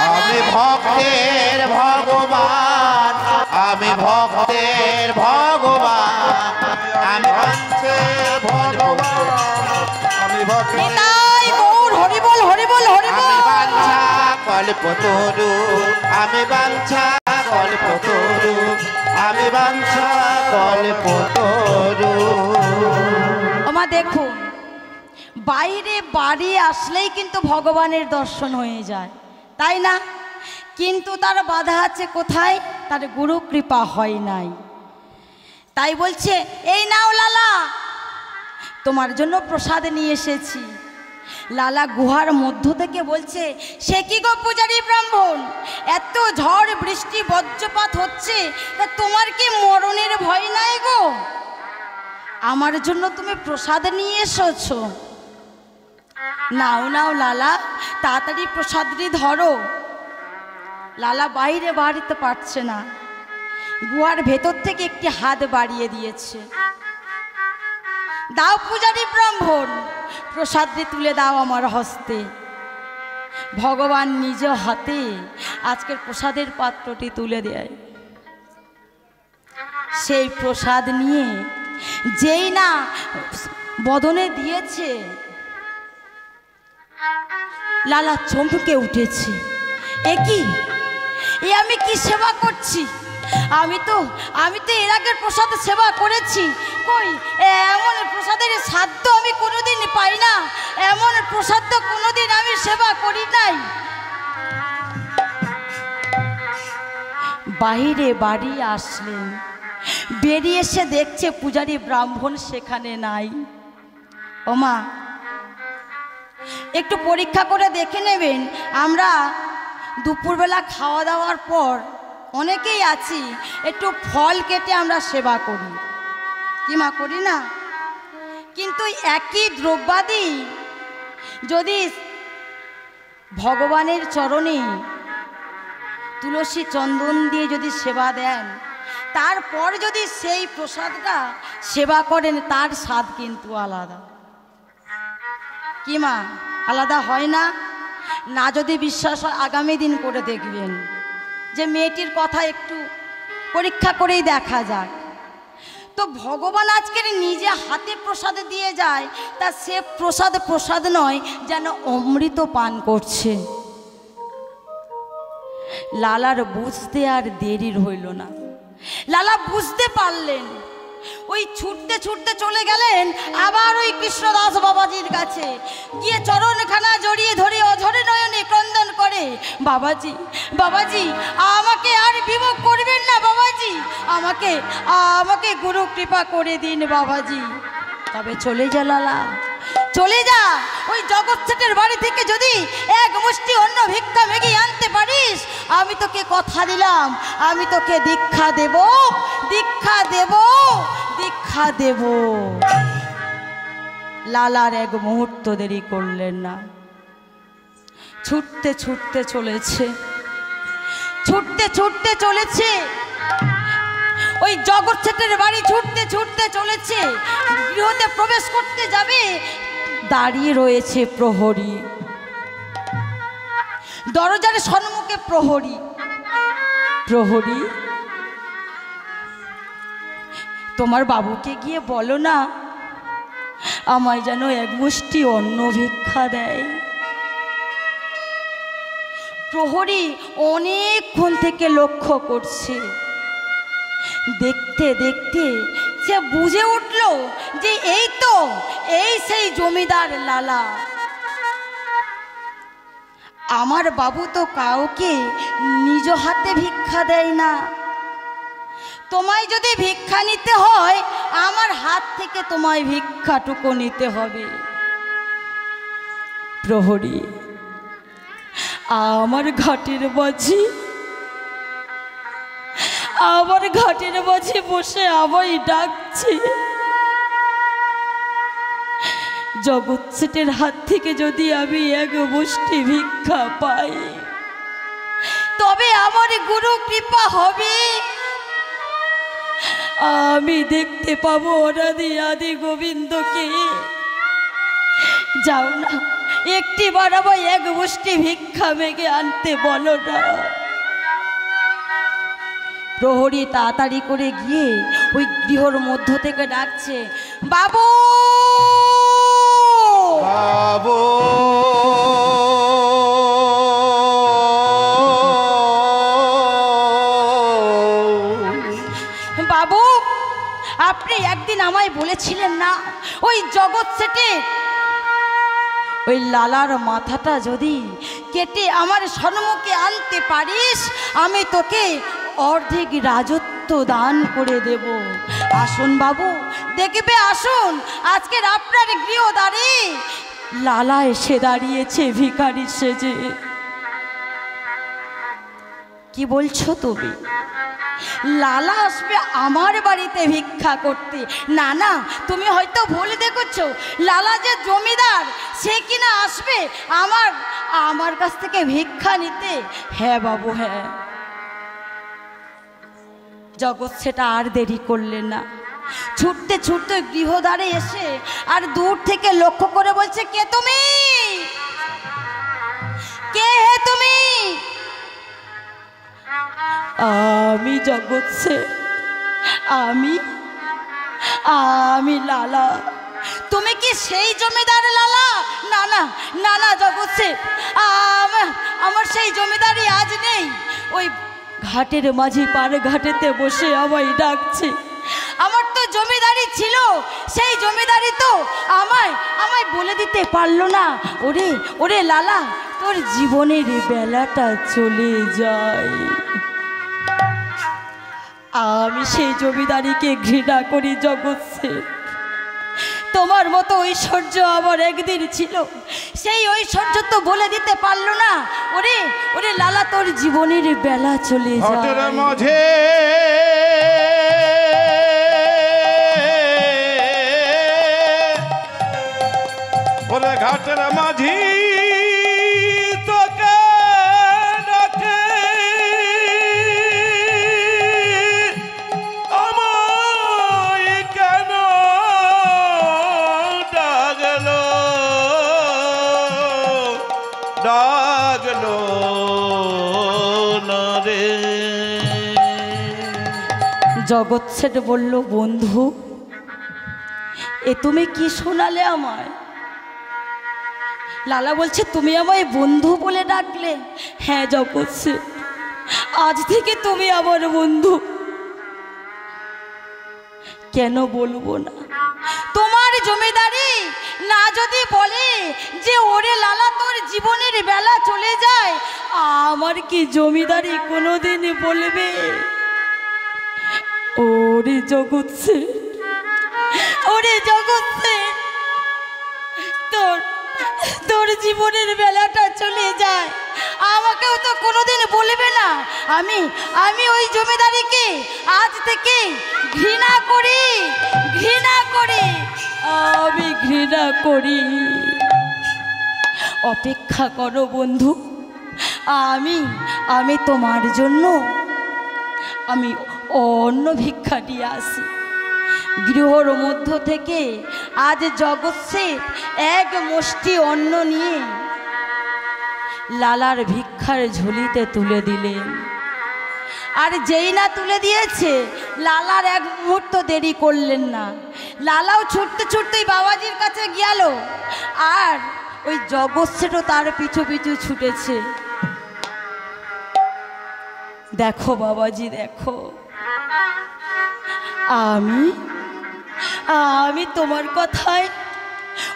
আমি ভক্তের ভগবান, আমি ভক্তের ভগবান, আমি ভক্তের ভগবান, আমি ভক্তের নিতাই গৌর হরি বল, হরি বল, হরি আমি বল। বাঞ্ছা কল্পতরু, আমি বাঞ্ছা কল্পতরু, আমি বাঞ্ছা কল্পতরু। ওমা দেখুন, বাইরে বাড়ি আসলেই কিন্তু ভগবানের দর্শন হয়ে যায়, তাই না? কিন্তু তার বাধা আছে কোথায়? তার গুরু কৃপা হয় নাই। তাই বলছে, এই নাও লালা, তোমার জন্য প্রসাদ নিয়ে এসেছি। লালা গুহার মধ্য থেকে বলছে, সে কি গো পূজারী ব্রাহ্মণ, এত ঝড় বৃষ্টি বজ্রপাত হচ্ছে, তা তোমার কি মরণের ভয় নাই গো? আমার জন্য তুমি প্রসাদ নিয়ে এসেছো। নাও নাও লালা, তাড়াতাড়ি প্রসাদটি ধরো। লালা বাইরে বাড়িতে পারছে না, গুহার ভেতর থেকে একটি হাত বাড়িয়ে দিয়েছে। দাও পূজারী ব্রাহ্মণ, প্রসাদটি তুলে দাও আমার হস্তে। ভগবান নিজ হাতে আজকের প্রসাদের পাত্রটি তুলে দেয়। সেই প্রসাদ নিয়ে যেই না বদনে দিয়েছে, লালা চমকে উঠেছে। এ কি, এ আমি কি সেবা করছি? আমি তো এর আগের প্রসাদ সেবা করেছি, কই এমন প্রসাদের স্বাদ তো আমি কোনোদিন পাই না, এমন প্রসাদ তো কোনোদিন আমি সেবা করি নাই। বাইরে বাড়ি আসলেন, বেরিয়ে এসে দেখছে পূজারী ব্রাহ্মণ সেখানে নাই। ওমা, একটু পরীক্ষা করে দেখে নেবেন। আমরা দুপুরবেলা খাওয়া দাওয়ার পর অনেকেই আছি, একটু ফল কেটে আমরা সেবা করি, কি মা করি না? কিন্তু একই দ্রব্যাদি যদি ভগবানের চরণে তুলসী চন্দন দিয়ে যদি সেবা দেন, তারপর যদি সেই প্রসাদটা সেবা করেন, তার স্বাদ কিন্তু আলাদা। কি মা, আলাদা হয় না? না যদি বিশ্বাস হয় আগামী দিন করে দেখবেন, যে মেয়েটির কথা একটু পরীক্ষা করেই দেখা যাক। তো ভগবান আজকের নিজে হাতে প্রসাদ দিয়ে যায়, তা সে প্রসাদ নয়, যেন অমৃত পান করছে। লালার বুঝতে আর দেরি হইল না, লালা বুঝতে পারলেন। ওই ছুটতে ছুটতে চলে গেলেন আবার ওই কৃষ্ণদাস বাবাজির কাছে, গিয়ে চরণখানা জড়িয়ে ধরে অঝরে নয়নে ক্রন্দন করে, বাবাজি বাবাজি, আমাকে আর বিমুখ করবেন না বাবাজি, আমাকে গুরু কৃপা করে দিন বাবাজি। তবে চলে যা লালা, চলে যা, ওই জগৎ শেঠের বাড়ি থেকে যদি এক মুষ্টি অন্ন ভিক্ষা মেঘে আনতে পারিস, আমি তোকে কথা দিলাম, আমি তোকে দীক্ষা দেব, দীক্ষা দেব, দীক্ষা দেব। লালার এক মুহূর্ত দেরি করলেন না, ছুটতে ছুটতে চলেছে, ছুটতে ছুটতে চলেছে, ওই জগৎ শেঠের বাড়ি ছুটতে ছুটতে চলেছে। গৃহতে প্রবেশ করতে যাবে, দাঁড়িয়ে রয়েছে প্রহরী, দরজার সম্মুখে প্রহরী। প্রহরী, তোমার বাবুকে গিয়ে বলো না, আমায় যেন এক মুষ্টি অন্ন ভিক্ষা দেয়। প্রহরী অনেকক্ষণ থেকে লক্ষ্য করছে, দেখতে দেখতে সে বুঝে উঠল যে এই সেই জমিদার লালা। আমার বাবু তো কাউকে নিজ হাতে ভিক্ষা দেয় না, তোমায় যদি ভিক্ষা নিতে হয় আমার হাত থেকে তোমায় ভিক্ষাটুকু নিতে হবে। প্রহরী, আমার ঘাটের মাঝি বসে আমায় ডাকছে, জগৎ শেঠের হাত থেকে যদি আমি এক মুষ্টি ভিক্ষা পাই, তবে আমার গুরু কৃপা হবে, আমি দেখতে পাবো অনাদি আদি গোবিন্দকে। যাও না, একটি বার আমায় এক মুষ্টি ভিক্ষা মেঘে আনতে বলো না। প্রহরী তাড়াতাড়ি করে গিয়ে ওই গৃহর মধ্য থেকে ডাকছে, বাবু বাবু। একদিন আমায় বলেছিলেন না, ওই জগৎ সেটের ওই লালার মাথাটা যদি কেটে আমার সম্মুখে আনতে পারিস, আমি তোকে অর্ধেক রাজত্ব দান করে দেব। আসুন বাবু, দেখবে আসুন, আজকের আপনার গৃহদ্বারে লালা এসে দাঁড়িয়েছে ভিখারি সেজে। কি বলছো তুমি? লালা আসবে আমার বাড়িতে ভিক্ষা করতে? না না, তুমি হয়তো ভুল দেখছো। লালা যে জমিদার, সে কিনা আসবে আমার কাছ থেকে ভিক্ষা নিতে? হ্যাঁ বাবু, হ্যাঁ। জগৎ সেটা আর দেরি করলেন না, ছুটতে ছুটতে গৃহদ্বারে এসে আর দূর থেকে লক্ষ্য করে বলছে, কে তুমি? কে হে তুমি? আমি জগৎ সেট, আমি লালা। তুমি কি সেই জমিদার লালা? না না না না জগৎ সেট, আমার সেই জমিদারি আজ নেই। ওই ঘাটের মাঝি পার ঘাটেতে বসে আমায় ডাকছে। আমার তো জমিদারি ছিল, সেই জমিদারি তো আমায় বলে দিতে পারলো না। ওরে ওরে লালা, তোর জীবনের বেলাটা চলে যায়। আমি সেই জমিদারিকে ঘৃণা করি জগৎ সেট। তোমার মতো ঐশ্বর্য আমার একদিন ছিল, সেই ঐশ্বর্য তো বলে দিতে পারলো না। ওরে ওরে লালা, তোর জীবনের বেলা চলে যায়। মাঝে ওরে ঘাটের মাঝি তোকে ডাকে, আমায় কেন ডাকলো না রে? জগৎ সেট বলল, বন্ধু, এ তুমি কি শোনালে আমায়? লালা বলছে, তুমি আমায় বন্ধু বলে ডাকলে? হ্যাঁ জগৎ সেট, আজ থেকে তুমি আমার বন্ধু। কেন বলবো না? তোমার জমিদারি না যদি বলে যে ওরে লালা তোর জীবনের বেলা চলে যায়, আমার কি জমিদারি কোনোদিন বলবে? ওরে জগৎ সেট, ওরে জগৎ সেট, তোর জীবনের বেলাটা চলে যায়, আমাকেও তো কোনোদিন বলবে না? আমি ওই জমিদারিকে আজ থেকে ঘৃণা করি, আমি ঘৃণা করি। অপেক্ষা করো বন্ধু, আমি তোমার জন্য আমি অন্য ভিক্ষা দিয়ে আসি। গৃহর মধ্য থেকে আজ জগৎ সেট এক মুষ্টি অন্ন নিয়ে লালার ভিক্ষার ঝুলিতে তুলে দিলেন। আর যেই না তুলে দিয়েছে, লালার এক মুহূর্ত দেরি করলেন না। লালাও ছুটতে ছুটতেই বাবাজির কাছে গেল, আর ওই জগৎ সেটও তার পিছু পিছু ছুটেছে। দেখো বাবাজি, দেখো, আমি তোমার কথায়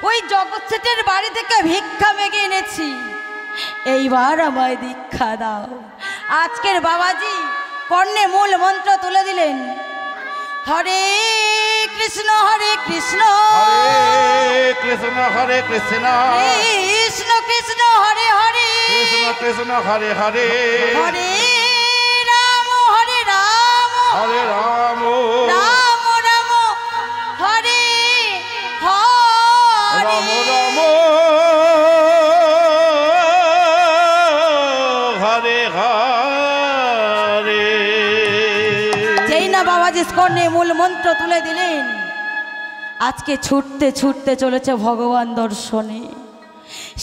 ওই জগৎ সেটের বাড়ি থেকে ভিক্ষা মেগে এনেছি। এইবার আমায় দীক্ষা দাও। আজকের বাবাজি কর্ণে মূল মন্ত্র তুলে দিলেন, হরে কৃষ্ণ হরে কৃষ্ণ, হরে কৃষ্ণ হরে কৃষ্ণ, কৃষ্ণ কৃষ্ণ হরে হরে, কৃষ্ণ কৃষ্ণ হরে হরে, হরে রাম হরে রাম, হরে রাম রাম রাম হরে হরে, রাম রাম হরে হরে। যেই না বাবাজি স্কর্ণে মূল মন্ত্র তুলে দিলেন, আজকে ছুটতে ছুটতে চলেছে ভগবান দর্শনে।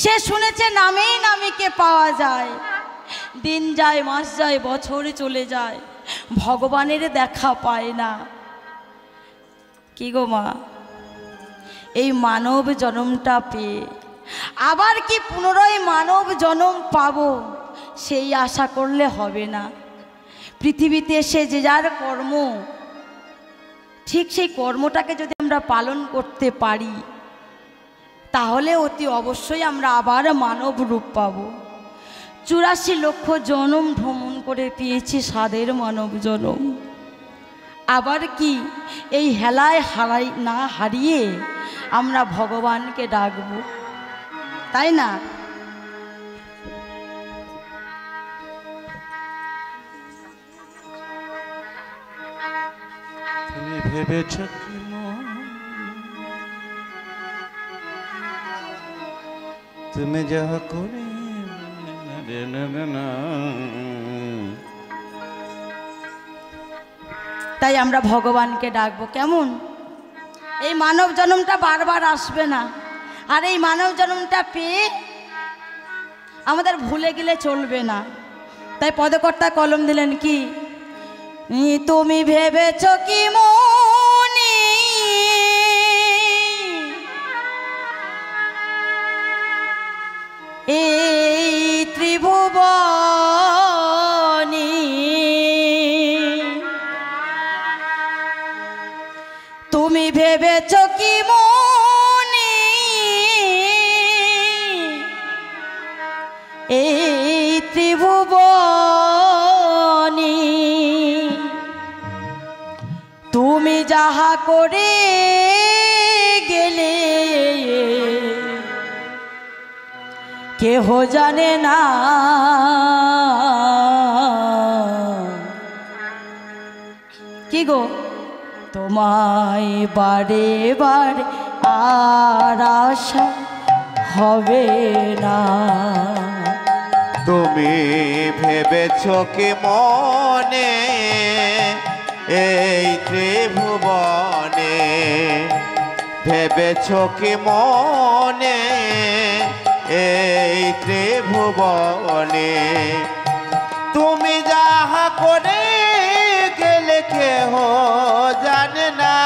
সে শুনেছে নামেই নামীকে পাওয়া যায়। দিন যায়, মাস যায়, বছর চলে যায়, ভগবানের দেখা পায় না। কি গো মা, এই মানব জন্মটা পেয়ে আবার কি পুনরায় মানব জন্ম পাবো, সেই আশা করলে হবে না। পৃথিবীতে এসে যে যার কর্ম ঠিক সেই কর্মটাকে যদি আমরা পালন করতে পারি তাহলে অতি অবশ্যই আমরা আবার মানব রূপ পাব। 84 লক্ষ জনম ভ্রমণ করে পেয়েছি স্বাদের মানব জনম। আবার কি এই হেলায় না হারিয়ে আমরা ভগবানকে ডাকব, তাই না? তুমি ভেবেছ কি তুমি যাহা করে তাই আমরা ভগবানকে ডাকবো। কেমন? এই মানব জন্মটা বারবার আসবে না, আর এই মানব জন্মটা পেয়ে আমাদের ভুলে গেলে চলবে না। তাই পদকর্তা কলম দিলেন কি, তুমি ভেবেছ কি মনে এই ত্রিভুবনে তুমি ভেবেছ কি মনে এই ত্রিভুবনে তুমি যাহা করে গেলে কেহ জানে না, কি গো? তোমায় বারে বারে আর আশা হবে না। তুমি ভেবেছ কি মনে এই ত্রিভুবনে, ভেবেছ কি মনে এই ত্রিভুবনে তুমি যাহা করে গেলে কেহ জানে না,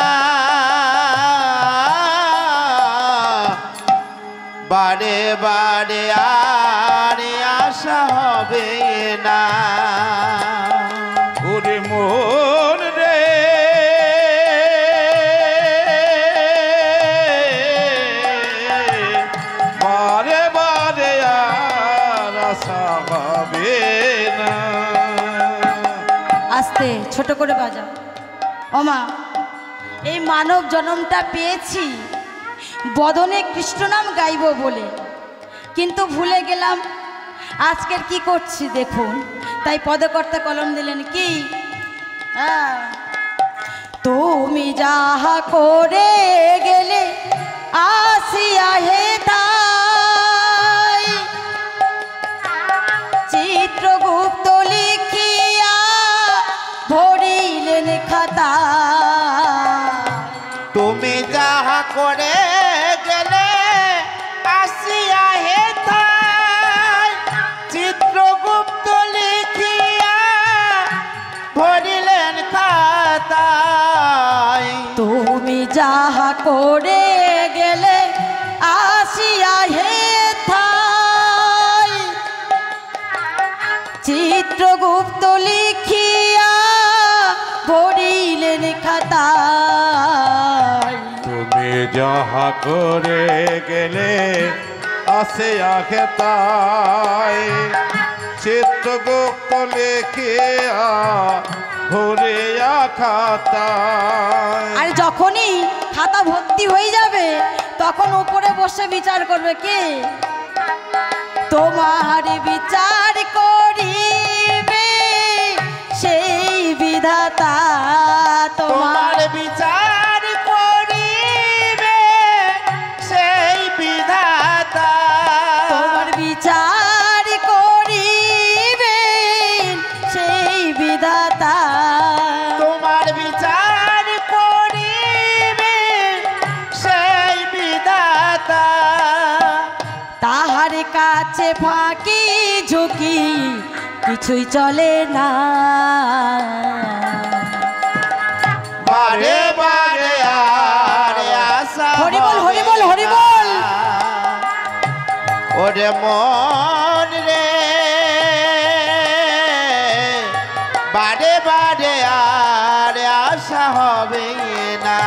বারে বারে আর আশা হবে না। ওরে মন রে বারে বারে আর আশা হবে না। আস্তে ছোট করে বাজা। ওমা, এই মানব জন্মটা পেয়েছি বদনে কৃষ্ণ নাম গাইব বলে, কিন্তু ভুলে গেলাম আজকের কি করছি দেখুন। তাই পদকর্তা কলম দিলেন কি, তুমি যাহা করে গেলে আসিয়া হে তাই চিত্রগুপ্ত লিখিয়া ভরিলেন খাতা। তুমি যাহা করে গেলে আসিয়া হে তাই চিত্রগুপ্ত লিখিয়া ভরিলেন খাতায়। তুমি যাহা করে গেলে আসিয়া হে থাই চিত্রগুপ্ত লিখিয়া ভরিলেন খাতায়। তুমি যাহা করে গেলে আসে আগে তাই চিত্রগুপ্ত লিখিয়া ভরিয়া খাতায়। আর যখনই খাতা ভর্তি হয়ে যাবে তখন উপরে বসে বিচার করবে কে? তোমার বিচার করিবে সেই বিধাতা। তোমার বিচার করিবে সেই বিধাতা। তোমার বিচার করিবে সেই বিধাতা। তোমার বিচার করিবে সেই বিধাতা। তাহার কাছে ফাঁকি ঝুঁকি কিছুই চলে না। বারে বারে আর আশা হরি বল, হরি বল, হরি হবে বল। না। ওরে মন রে বারে বারে আর আশা হবে না।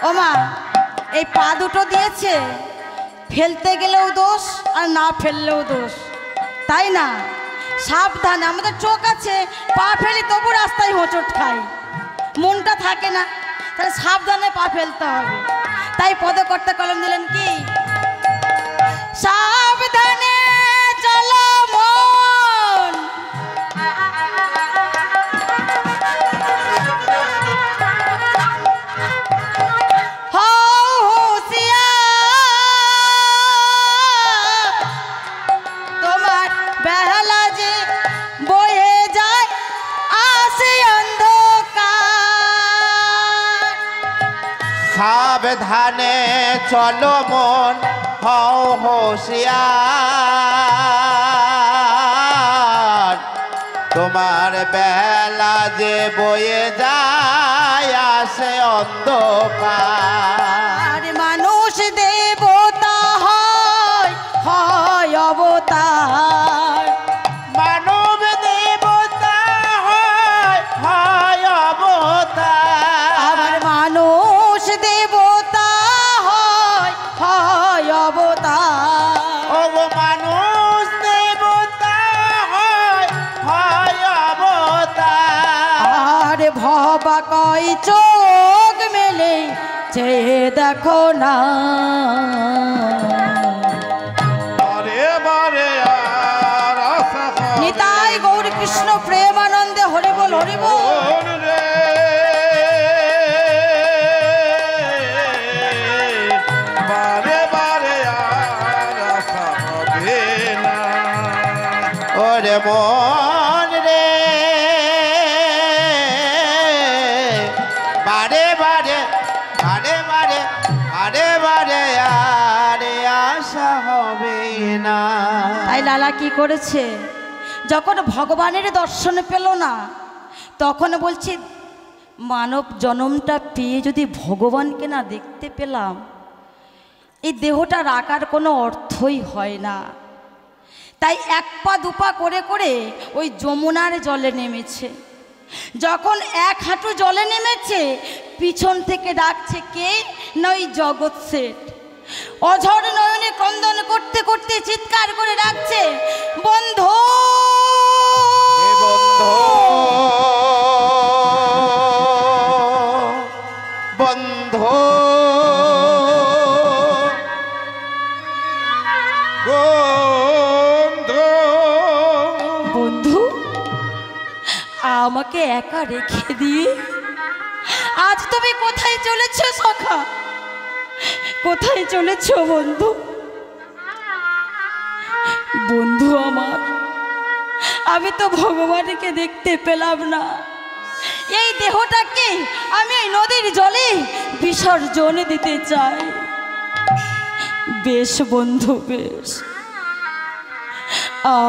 ওমা, এই পা দুটো দিয়েছে, ফেলতে গেলেও দোষ আর না ফেললেও দোষ, তাই না? সাবধানে, আমাদের চোখ আছে, পা ফেলি তবু রাস্তায় হোঁচট খাই, মনটা থাকে না, তাহলে সাবধানে পা ফেলতে হবে। তাই পদকর্তা কলম দিলেন কি, সাবধানে চলো মন, তোমার বেহালা যে বয়ে যায় আসে অন্ধকার। সাবধানে চলো মন, হও হোশিয়ার, তোমার বেলা যে বয়ে যায় আসে অন্ধকার। আর মানুষ দেবতা হয়, হয় অবতার, মানব দেবতা হয়, হয় অবতার। আবার মানুষ দেবতা হয়, হয় অবতার। ও গো মানুষ দেবতা হয়, হয় অবতার। আর ভবা কয় চোখ মেলে চেয়ে দেখো না, বারে বারে আর আশা হবে নিতাই গৌর কৃষ্ণ প্রেমানন্দে হরি বল হরি বল। মন রে। বারে বারে আর আশা হবে না। ওরে মন রে, বারে বারে বারে বারে বারে বারে আরে আশা হবে না। তাই লালা কি করেছে, যখন ভগবানের দর্শন পেল না, তখন বলছে মানব জন্মটা পেয়ে যদি ভগবানকে না দেখতে পেলাম, এই দেহটা রাখার কোনো অর্থই হয় না। তাই এক পা দুপা করে করে ওই যমুনার জলে নেমেছে। যখন এক হাঁটু জলে নেমেছে, পিছন থেকে ডাকছে কে না ওই জগৎ শেঠ। অঝর নয়নে ক্রন্দন করতে করতে চিৎকার করে ডাকছে, বন্ধু এ বন্ধু, বন্ধু, বন্ধু বন্ধু, আমাকে একা রেখে দিয়ে আজ তুমি কোথায় চলেছো সখা, কোথায় চলেছো বন্ধু? বন্ধু আমার, আমি তো ভগবানকে দেখতে পেলাম না, এই দেহটাকে আমি এই নদীর জলে বিসর্জন দিতে চাই। বেশ বন্ধু বেশ,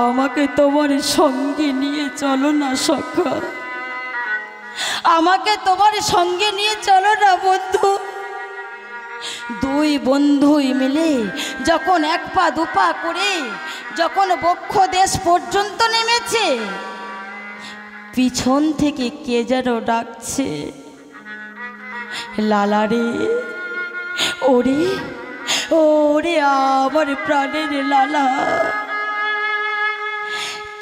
আমাকে তোমার সঙ্গে নিয়ে চলো না সখা, আমাকে তোমার সঙ্গে নিয়ে চলো না বন্ধু। দুই বন্ধুই মিলে যখন এক পা দুপা করে যখন বক্ষ দেশ পর্যন্ত নেমেছে, পিছন থেকে কে যেন ডাকছে, লালা রে, ওরে ওরে আমার প্রাণের লালা।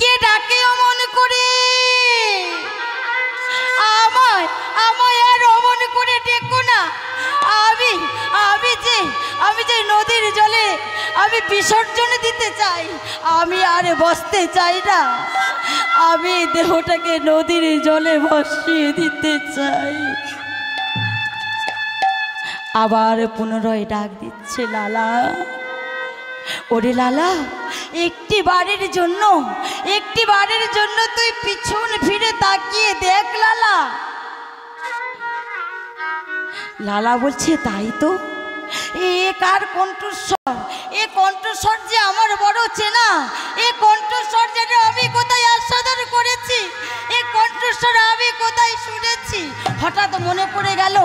কে ডাকে অমন করে, আমায় আমায় আর অমন করে ডেকো না। আমি আমি যে নদীর জলে আমি বিসর্জন দিতে চাই, আমি আর বসতে চাই না, আমি দেহটাকে নদীর জলে ভাসিয়ে দিতে চাই। আবার পুনরায় ডাক দিচ্ছে লালা, ওরে লালা, একটি বারের জন্য তুই পিছন ফিরে তাকিয়ে দেখ লালা। লালা বলছে তাই তো, এ কার কণ্ঠস্বর? এ কণ্ঠস্বর যে আমার বড় চেনা, এ কণ্ঠস্বর যেন আমি কোথায় আস্বাদন করেছি, এ কণ্ঠস্বর আমি কোথায় শুনেছি। হঠাৎ মনে পড়ে গেল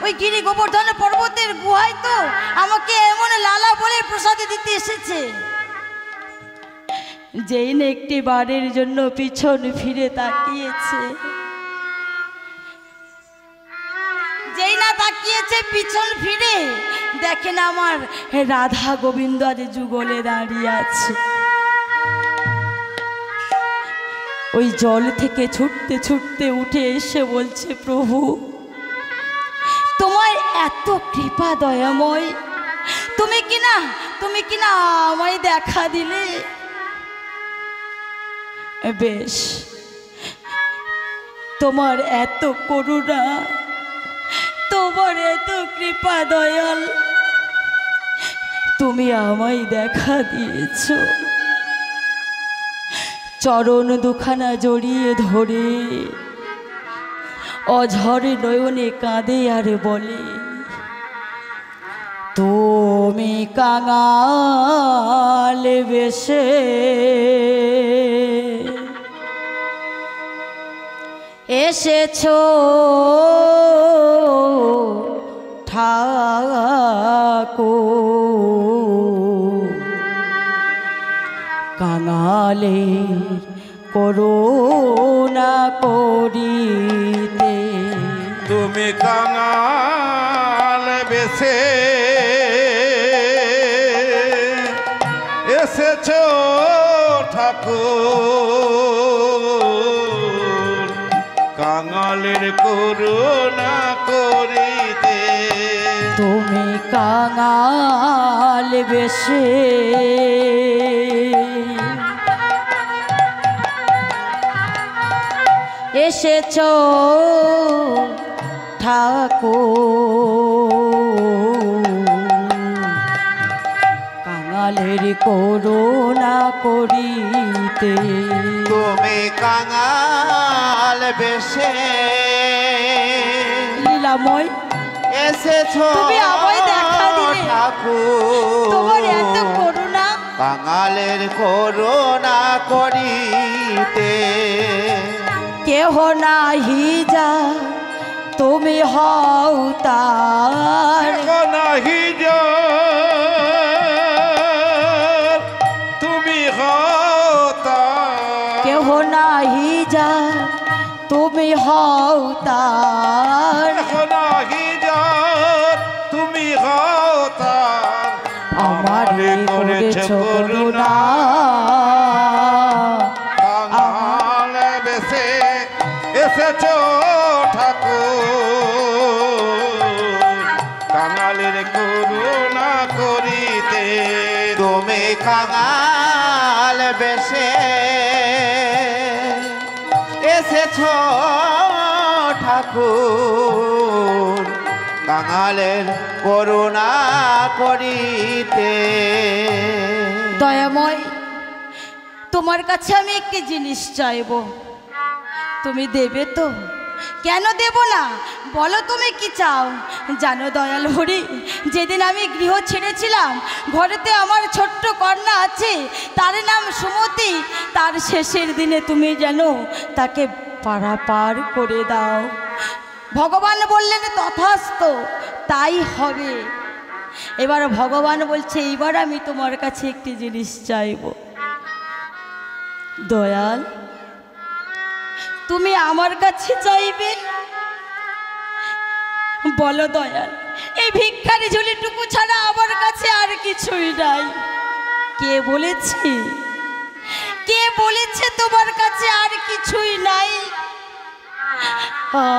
ওই গিরি গোবর্ধন পর্বতের গুহায় তো আমাকে এমন লালা বলে প্রসাদ দিতে এসেছে। যেই না একটি বারের জন্য পিছন ফিরে তাকিয়েছে, যেই না তাকিয়েছে পিছন ফিরে, দেখেন আমার রাধা গোবিন্দ আজ যুগলে দাঁড়িয়ে আছে। ওই জল থেকে ছুটতে ছুটতে উঠে এসে বলছে, প্রভু তোমার এত কৃপা দয়াময়, তুমি কিনা আমায় দেখা দিলে। বেশ, তোমার এত করুণা, তোমার এত কৃপা দয়াল, তুমি আমায় দেখা দিয়েছ। চরণ দুখানা জড়িয়ে ধরে অঝরে নয়নে কাঁদে আর বলে, তুমি কাঙাল বেশে এসেছো ঠাকুর, কাঙালের করুণা করিতে। তুমি কাঙাল বেশে এসেছো ঠাকুর, কাঙালের করুণা করিতে। তুমি কাঙাল বেশে এসেছো ঠাকুর, কাঙালের করুণা করিতে। তুমি কাঙাল বেশে লীলাময় এসেছো তুমি আমায় দেখা দিলে, ঠাকুর, তোমার এত করুণা, কাঙালের করুণা করিতে। কেহ নাহি যা তুমি হও তার, নাহি তুমি হতা, কেহ নাহি যা তুমি হও তার, নাহি তুমি হতা, আমার করেছ করুণা। কাঙাল বেশে এসেছো ঠাকুর, কাঙালের করুণা করিতে। তুমি কাঙাল বেশে এসেছো ঠাকুর, কাঙালের করুণা করিতে। দয়াময়, তোমার কাছে আমি একটি জিনিস চাইব, তুমি দেবে তো? কেন দেব না, বলো তুমি কি চাও? জানো দয়াল হরি, যেদিন আমি গৃহ ছেড়েছিলাম, ঘরেতে আমার ছোট্ট কন্যা আছে, তার নাম সুমতি, তার শেষের দিনে তুমি যেন তাকে পারাপার করে দাও। ভগবান বললেন তথাস্তু, তাই হবে। এবার ভগবান বলছে, এইবার আমি তোমার কাছে একটি জিনিস চাইব। দয়াল, তুমি আমার কাছে চাইবে? বলো দয়াল, এই ভিক্ষারি ঝুলিটুকু ছাড়া আমার কাছে আর কিছুই নাই। কে বলেছে, কে বলেছে তোমার কাছে আর কিছুই নাই?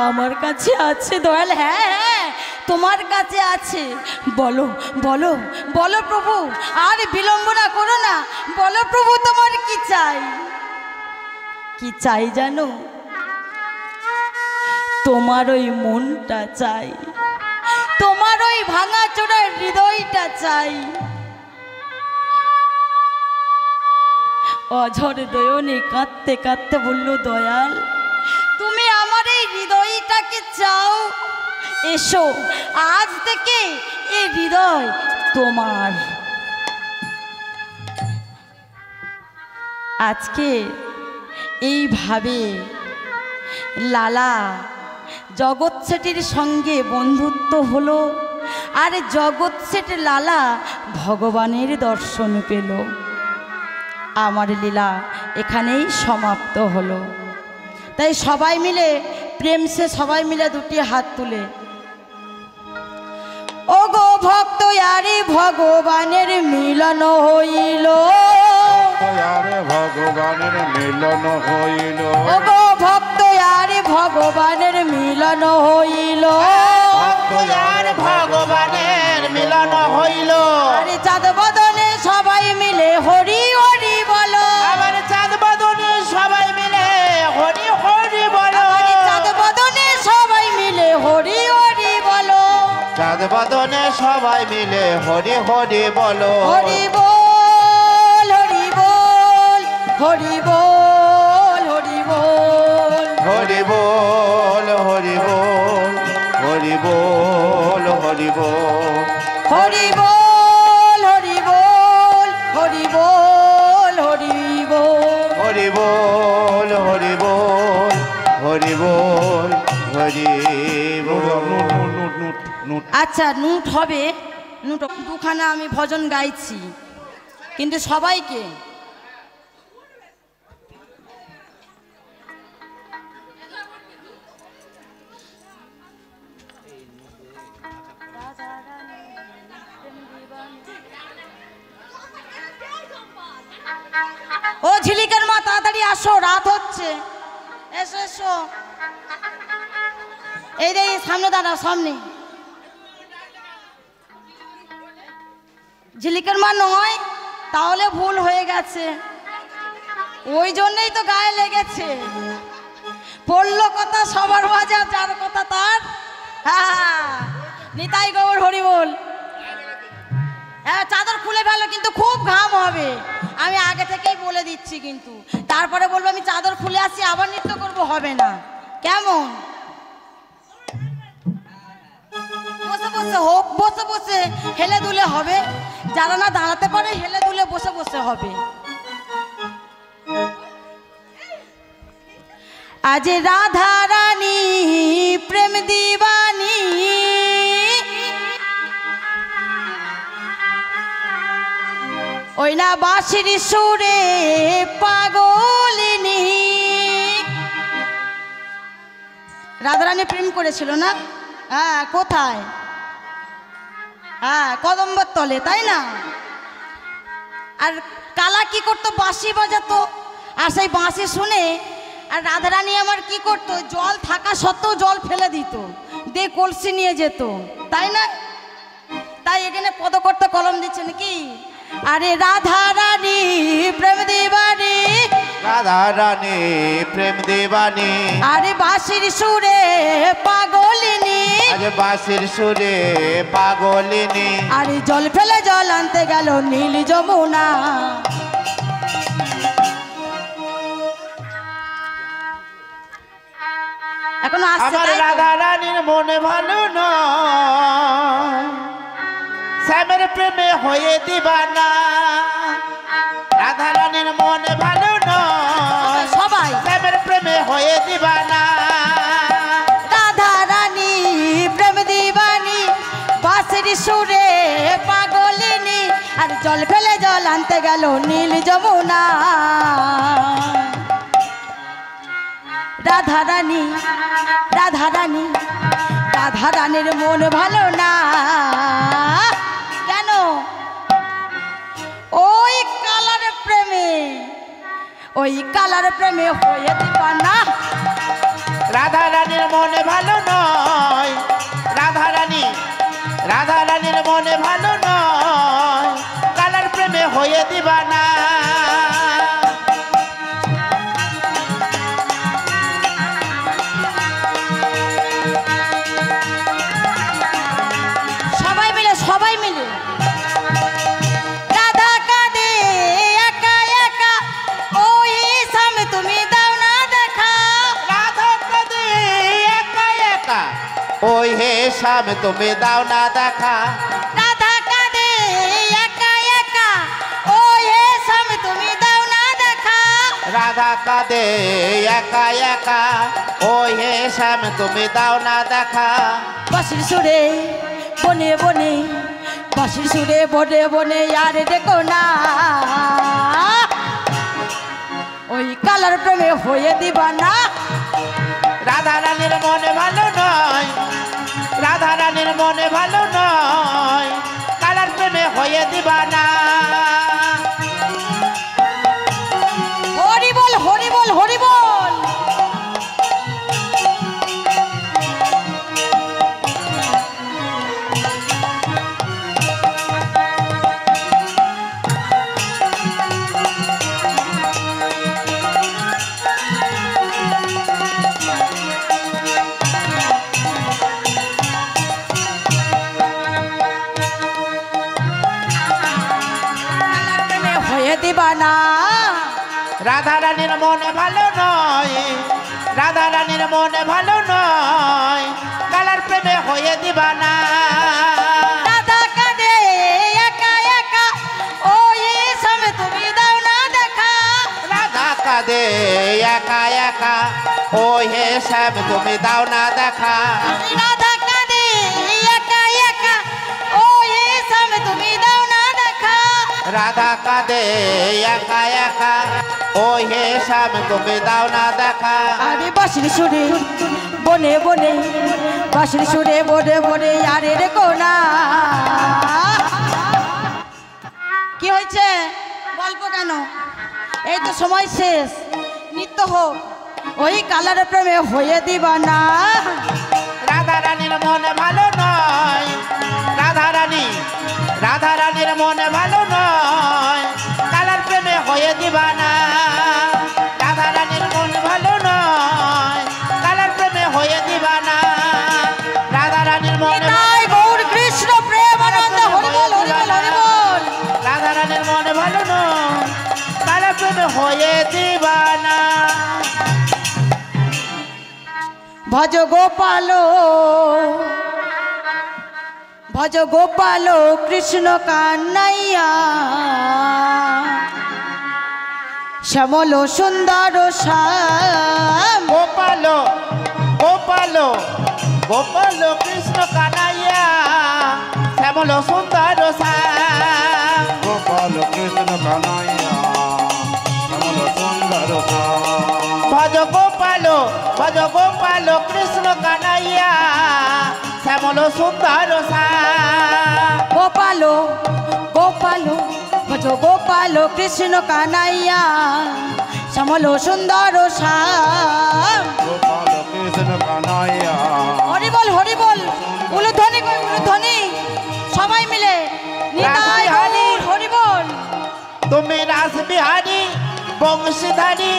আমার কাছে আছে দয়াল, হ্যাঁ হ্যাঁ তোমার কাছে আছে। বলো বলো বলো প্রভু, আর বিলম্ব না করো না, বলো প্রভু তোমার কি চাই? কি চাই জানো? তোমার ওই মনটা চাই, তোমার ওই ভাঙা চোরা হৃদয়টা চাই। অঝর দয়নে কাঁদতে কাঁদতে বলল, দয়াল তুমি আমার এই হৃদয়টাকে চাও, এসো আজ থেকে এই হৃদয় তোমার। আজকে এইভাবে লালা জগৎ শেঠের সঙ্গে বন্ধুত্ব হলো, আর জগৎ শেঠ লালা ভগবানের দর্শন পেল। আমার লীলা এখানেই সমাপ্ত হলো। তাই সবাই মিলে প্রেম সে সবাই মিলে দুটি হাত তুলে, ও গো ভক্ত আরে ভগবানের মিলন হইল, ভগবানের মিলন হইল, ও গো ভক্ত আরে ভগবানের মিলন হইল, ভগবানের মিলন হইল। আরে চাঁদ বদনে সবাই মিলে হরি হরি বলো, আবার চাঁদ বদনে সবাই মিলে হরি হরি বলো, চাঁদ বদনে সবাই মিলে হরি হরি বলো, চাঁদ বদনে সবাই মিলে হরি হরি বলো, হরি বল হরি বল হরি বল হরি বল, হরি বল হরি বল হরি বল হরি বল, হরি বল হরি বল হরি বল হরি বল, হরি বল হরি বল হরি বল হরি বল। আচ্ছা নুট হবে, নুট দুখানা আমি ভজন গাইছি, কিন্তু সবাইকে ও ঝিলিকের মা তাড়াতাড়ি আসো, রাত হচ্ছে, এসো এসো, এই রে সামনে দাঁড়াও, সামনে। ঝিলিকের মা নয়, তাহলে ভুল হয়ে গেছে, ওই জন্যই তো গায়ে লেগেছে। পড়লো কথা সবার মাঝে, যার কথা তার। হ্যাঁ নিতাই গৌর হরি বল। হ্যাঁ চাদর খুলে ফেলো, কিন্তু খুব ঘাম হবে, আমি আগে থেকেই বলে দিচ্ছি, কিন্তু তারপরে বলবো আমি চাদর খুলে আসি আবার নৃত্য করবো, হবে না। কেমন? বসে বসে হোক, বসে বসে হেলে দুলে হবে, যারা না দাঁড়াতে পারে হেলে দুলে বসে বসে হবে। আজ রাধা রানী প্রেম দিবানী, ওই না বাঁশির সুরে পাগলিনী। রাধারানী প্রেম করেছিল না? হ্যাঁ কোথায়? হ্যাঁ কদম্বর তলে, তাই না? আর কালা কি করতো? বাঁশি বাজাতো, আর সেই বাঁশি শুনে আর রাধারানী আমার কি করতো, জল থাকা সত্ত্বেও জল ফেলে দিত, দিয়ে কলসি নিয়ে যেত, তাই না? তাই এখানে পদ করতে কলম দিচ্ছে নাকি? আরে রাধা রানী প্রেম দিবানী, রাধা রানী প্রেম দিবানী, আরে বাঁশির সুরে পাগলিনী, আজ বাঁশির সুরে পাগলিনী, আরে জল ফেলে জল আনতে গেল নীল যমুনা। এখন আমার রাধা রানীর মনে ভালো নয়, শ্যামের প্রেমে হয়ে দিবানা। রাধা রানীর মনে ভালো নয়, সবাই শ্যামের প্রেমে হয়ে দিবানা। রাধা রানী প্রেম দিবানী, বাঁশির সুরে পাগলিনী, আর জল ফেলে জল আনতে গেল নীল যমুনা। রাধা রানী রাধা রানী রাধা রানীর মন ভালো না কেন? ওই কালার প্রেমে, ওই কালার প্রেমে হয়ে দিবানা। রাধা রানীর মনে ভালো নয়, রাধা রানীর মনে ভালো নয়, কালার প্রেমে হয়ে দিবানা। সবাই মিলে রাধা কাঁদে একা একা, শ্যাম তুমি দাও না দেখা রাধা কাঁদে একা একা ও হে শ্যাম তুমি দাও না দেখা রাধা কাঁদে একা একা ও হে শ্যাম তুমি দাও না দেখা বাঁশির সুরে বনে বনে বাঁশির সুরে বনে বনে আর দেখো না ওই কালার প্রেমে হয়ে দিবা না রাধা রানীর মনে ভালো নয় রাধা রানীর মনে ভালো নয় কালার প্রেমে হয়ে দিবা না হরি বল হরি বল হরি বল হয়ে দিবা না রাধা রানীর মনে ভালো নয় রাধা রানীর মনে ভালো নয় কালার প্রেমে হয়ে দিবা না রাধা কাঁদে একা একা ও শ্যাম তুমি দাও না দেখা রাধা কাঁদে একা একা ও হে শ্যাম তুমি দাও না দেখা রাধা কাঁদে একা একা ও শ্যাম তুমি দাও না দেখা রাধা কাঁদে একা একা ও হে শ্যাম তুমি দাও না দেখা আরে বাঁশির সুরে বনে বনে বাঁশির সুরে বনে বনে আরে রেখো না কি হয়েছে গল্প কেন এই তো সময় শেষ নিত্য হোক ওই কালার প্রেমে হয়ে দিবা না রাধা রানীর মনে ভালো নয় রাধা রানীর মনে ভালো নয় কালার প্রেমে হয়ে দিবা না রাধা রানীর মন ভালো নয় কালার প্রেমে হয়ে দিবা না রাধা রানীর মনে নিতাই গৌর কৃষ্ণ প্রেমানন্দ হরি বল হরি বল হরি বল রাধা রানীর মনে ভালো নয় কালার প্রেমে হয়ে দিবা না ভজ গোপাল কৃষ্ণ কান্নাইয়া শ্যামল সুন্দর শ্যাম গোপাল কৃষ্ণ কানাইয়া শ্যামল সুন্দর শ্যাম গোপাল কৃষ্ণ কানাইয়া শ্যামল সুন্দর ভজ গোপাল কৃষ্ণ কানাইয়া শ্যামল সুন্দর শ্যাম গোপাল ভজ গোপাল কৃষ্ণ কানাইয়া শ্যামল সুন্দর শ্যাম গোপাল কৃষ্ণ কানাইয়া হরি বল উলুধ্বনি কই উলুধ্বনি সবাই মিলে নিতাই গৌর হরি বল তুমি রাস বিহারী বংশীধারী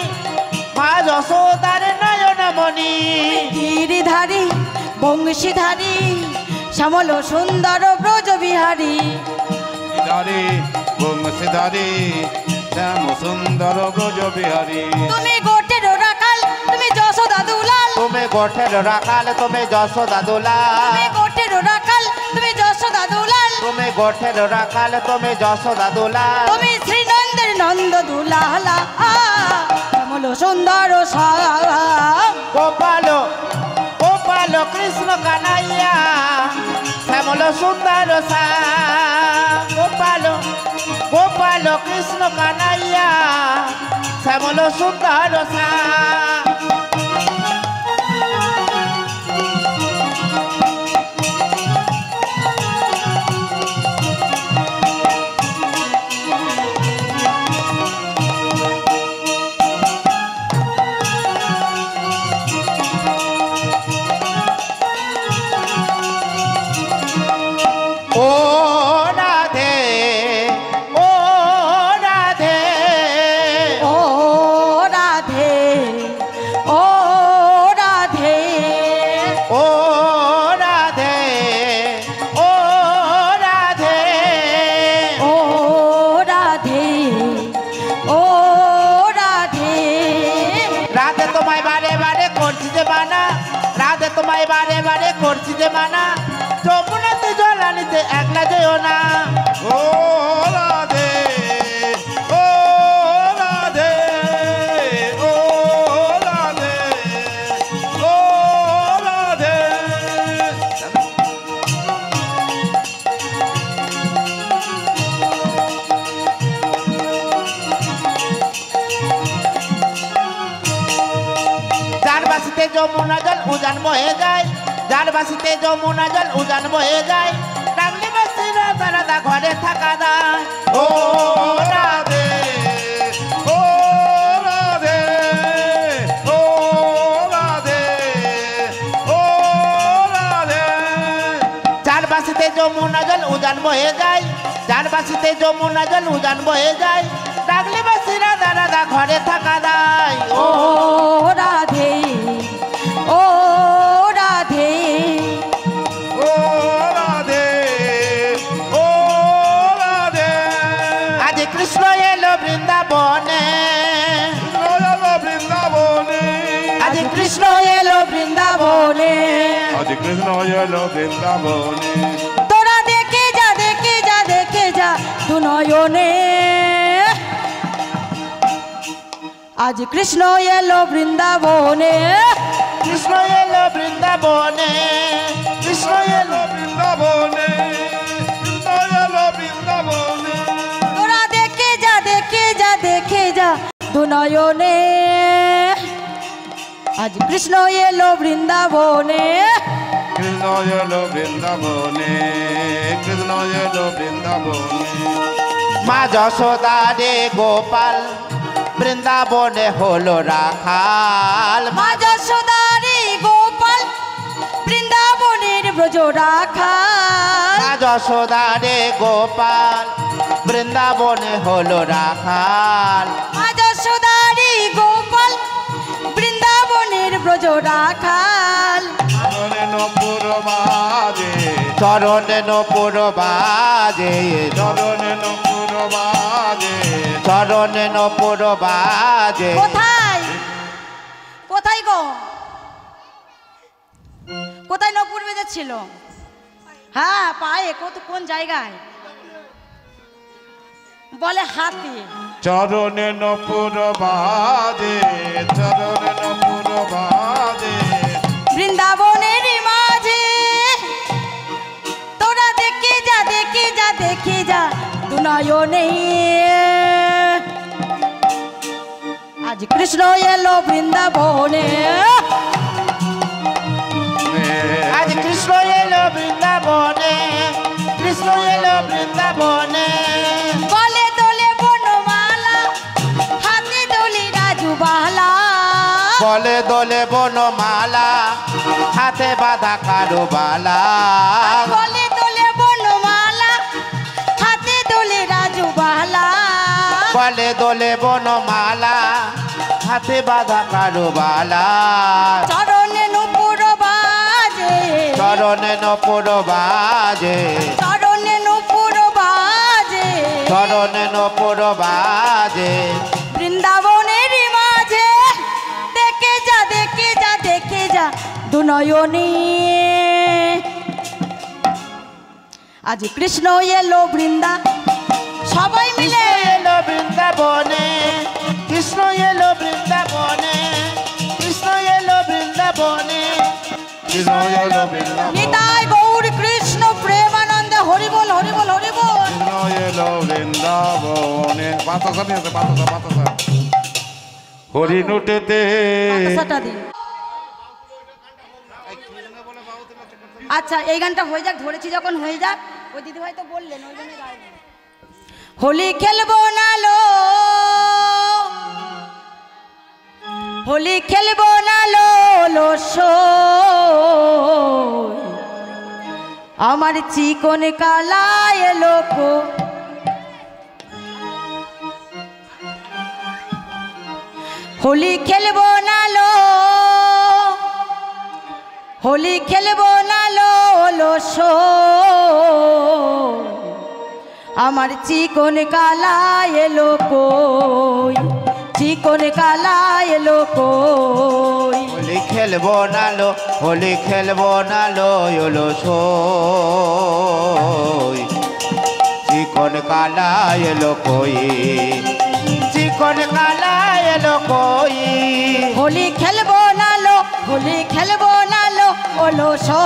মা যশোদার নয়নমণি গিরিধারী বংশীধারী শ্যামল সুন্দর ব্রজ বিহারী ধারী বংশীধারী শ্যাম সুন্দর ব্রজ বিহারী তুমি গোটের রাখাল তুমি যশোদা দুলাল তুমি গোঠের রাখাল তুমি যশোদা দুলাল তুমি গোটের রাখাল তুমি যশোদা দুলাল তুমি গোঠের রাখাল তুমি যশোদা দুলাল তুমি শ্রীনন্দের নন্দ দুলালা শ্যামল সুন্দর শ্যাম গোপাল কৃষ্ণ কানাইয়া শ্যামল সুন্দর শ্যাম গোপাল কৃষ্ণ কানাইয়া শ্যামল সুন্দর শ্যাম ও রাধে ও রাধে ও রাধে তোমায় বারে বারে করছি যে মানা, যমুনাতে জল আনিতে একলা যেও না। ও রাধে, ও রাধে, ও রাধে, ও রাধে। যার বাসিতে যমুনা জল উজান বয়ে যায়, যার বাসিতে যমুনা জল উজান বয়ে যায়, ডাকলে বাসি রাধা রাধা ঘরে থাকা দায়। ও রাধে, ও রাধে, ও রাধে, ও রাধে। যার বাসিতে যমুনা জল উজান বয়ে যায়, যার বাসিতে যমুনা জল উজান বয়ে যায়, ডাকলে বাসি রাধা রাধা ঘরে থাকা দায়। ও রাধে, ও রাধে, ও রাধে, ও রাধে। আজ কৃষ্ণ এলো বৃন্দাবনে, কৃষ্ণ এলো বৃন্দাবনে, আজ কৃষ্ণ এলো বৃন্দাবনে। আজ কৃষ্ণ এলো বৃন্দাবনে। তোরা দেখে যা, দেখে যা, দেখে যা দু নয়নে। আজ কৃষ্ণ এলো বৃন্দাবনে, কৃষ্ণ এলো বৃন্দাবনে, কৃষ্ণ এলো। বৃন্দাবনে, কৃষ্ণ এলো বৃন্দাবনে। তোরা দেখে যা, দেখে যা, দেখে যা দু নয়নে। আজ কৃষ্ণ এলো বৃন্দাবনে, কৃষ্ণ এলো বৃন্দাবনে, কৃষ্ণ এলো বৃন্দাবনে। মা যশোদা রে গোপাল বৃন্দাবনে হলো রাখাল। মা যশোদারি গোপাল বৃন্দাবনের ব্রজ রাখাল। মা যশোদা রে গোপাল বৃন্দাবনে হলো রাখাল। মা যশোদারি গোপাল বৃন্দাবনের ব্রজ রাখাল। চরণে নপুর বাজে, চরণে নপুর বাজে, চরণে নপুর বাজে। চরণে নপুর বাজে। কোথায়, কোথায় গো, কোথায় নপুর বেজেছিল? হ্যাঁ পায়ে, কোন জায়গায়? বলে হাতে। চরণে নপুর বাজে, চরণে নপুর বাজে। বৃন্দাবনের মাঝে তোরা দেখে যা, দেখে যা, দেখে যা দু নয়নে। আজ কৃষ্ণ এলো বৃন্দাবনে, আজ কৃষ্ণ এলো বৃন্দাবনে, কৃষ্ণ এলো বৃন্দাবনে। গলে দোলে বনমালা, হাতে দোলে রাজুবালা। বলে দোলে বনমালা, হাতে বাঁধা কারুবালা। গলে দোলে বনমালা, হাতে দোলে রাজুবালা। বলে দোলে বনমালা, হাতে বাঁধা কারুবালা। চরণে নূপুর বাজে, চরণে নপুর বাজে, চরণে নূপুর বাজে। চরণে নপুর বাজে। বৃন্দাবনের মাঝে দেখে যা, দেখে যা, দেখে যা দু নয়নে। আজ কৃষ্ণ এলো বৃন্দা, সবাই মিলে কৃষ্ণ এলো বৃন্দাবনে, কৃষ্ণ এলো বৃন্দাবনে, কৃষ্ণ এলো বৃন্দাবনে। কৃষ্ণ এলো বৃন্দাবনে, নিতাই গৌর কৃষ্ণ প্রেমানন্দে হরি বল, হরি বল, হরি বল। কৃষ্ণ এলো বৃন্দাবনে। বাতাসা নিয়ে আসে, বাতাসা, বাতাসা। হরিণ উঠেতে, বাতাসাটা দিন। আচ্ছা এই গানটা হয়ে যাক, ধরেছি যখন হয়ে যাক। ওই দিদি ভাই তো বললেন, ওই জন্য গাইবো। হোলি খেলবো না লো, হোলি খেলবো না লো লো সই। আমার চিকন কালা এলো কো। হোলি খেলবো না লো, হোলি খেলবো না লো লো সই। আমার চিকন কালা এলো কই, চিকন কালা এলো কই। হোলি খেলবো না লো, হোলি খেলবো না লো এলো সই। চিকন কালা এলো কই, চিকন কালা এলো কই। হোলি খেলবো না লো, হোলি খেলবো না লো ওলো সই।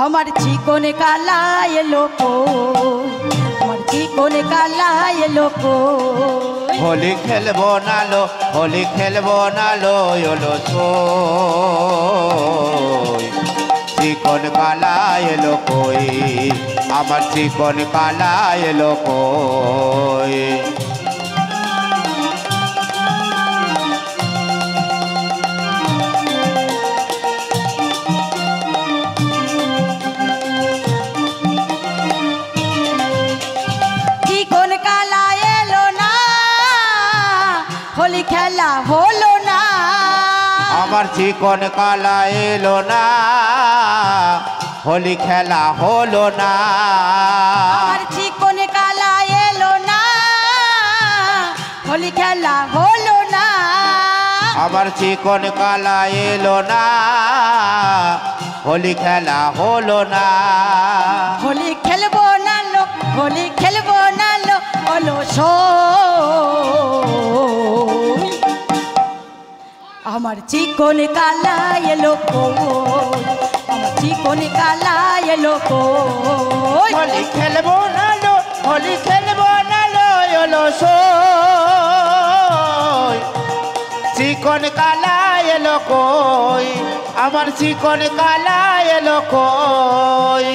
আমার চিকন কালা এলো কই, আমার চিকন কালা এলো কই। হোলি খেলবো না লো, হোলি খেলবো না লো এলো সই। চিকন কালা এলো কই, আমার চিকন কালা এলো কই। চিকন কালা এলো না, হোলি খেলা হলো না। আমার চিকন কালা এলো না, হোলি খেলা হলো না। আমার চিকন কালা এলো না, হোলি খেলা হলো না। আমার চিকন কালা এলো না, হোলি খেলা হলো না। হোলি খেলবো না লো, হোলি খেলবো না লো ওলো সই। আমার চিকন কালা এলো কই, আমার চিকন কালা এলো কই। হোলি খেলবো না লো, হোলি খেলবো না লো এলো সই। চিকন কালা এলো কই, আমার চিকন কালা এলো কই।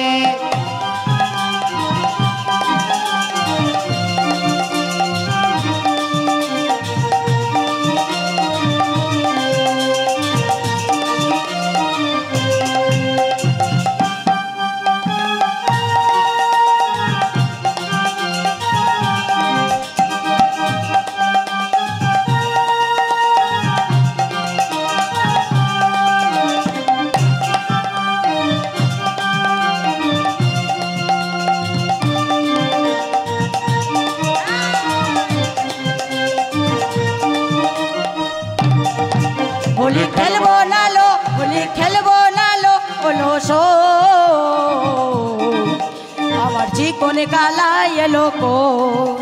হোলি খেলবো না লো, হোলি খেলবো না লো ওলো সই। আমার চিকন কালা এলো কই,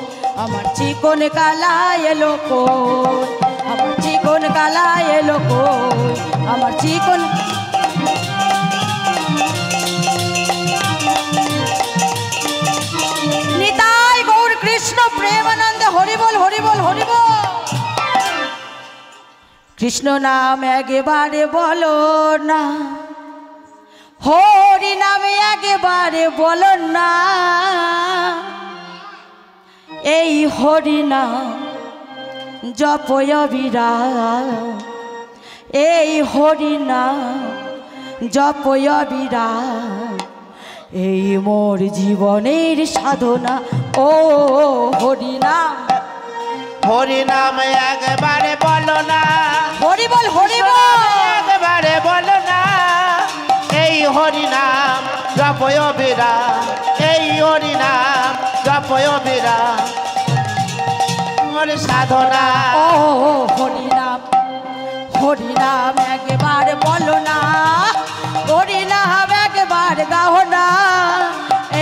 আমার চিকন কালা এলো কই। আমার চিকন কালা এলো কই, আমার চিকন। নিতাই গৌর কৃষ্ণ প্রেমানন্দে হরি বল, হরি বল, হরি বল। কৃষ্ণ নাম একেবারে বলো না, হরি নামে একেবারে বলো না। এই হরি নাম জপয় বিরাট, এই হরি নাম জপয় বিরাট। এই মোর জীবনের সাধনা ও হরি নাম। হরি নাম একবারে বলো না, হরি বল, হরি বল। একবারে বলো না। এই হরি নাম জপয় বিরাট, এই হরি নাম জপয় বিরাট। মোর সাধনা ও হরি নাম, হরি নাম একবার বলো না, হরি নাম একবার গাও না।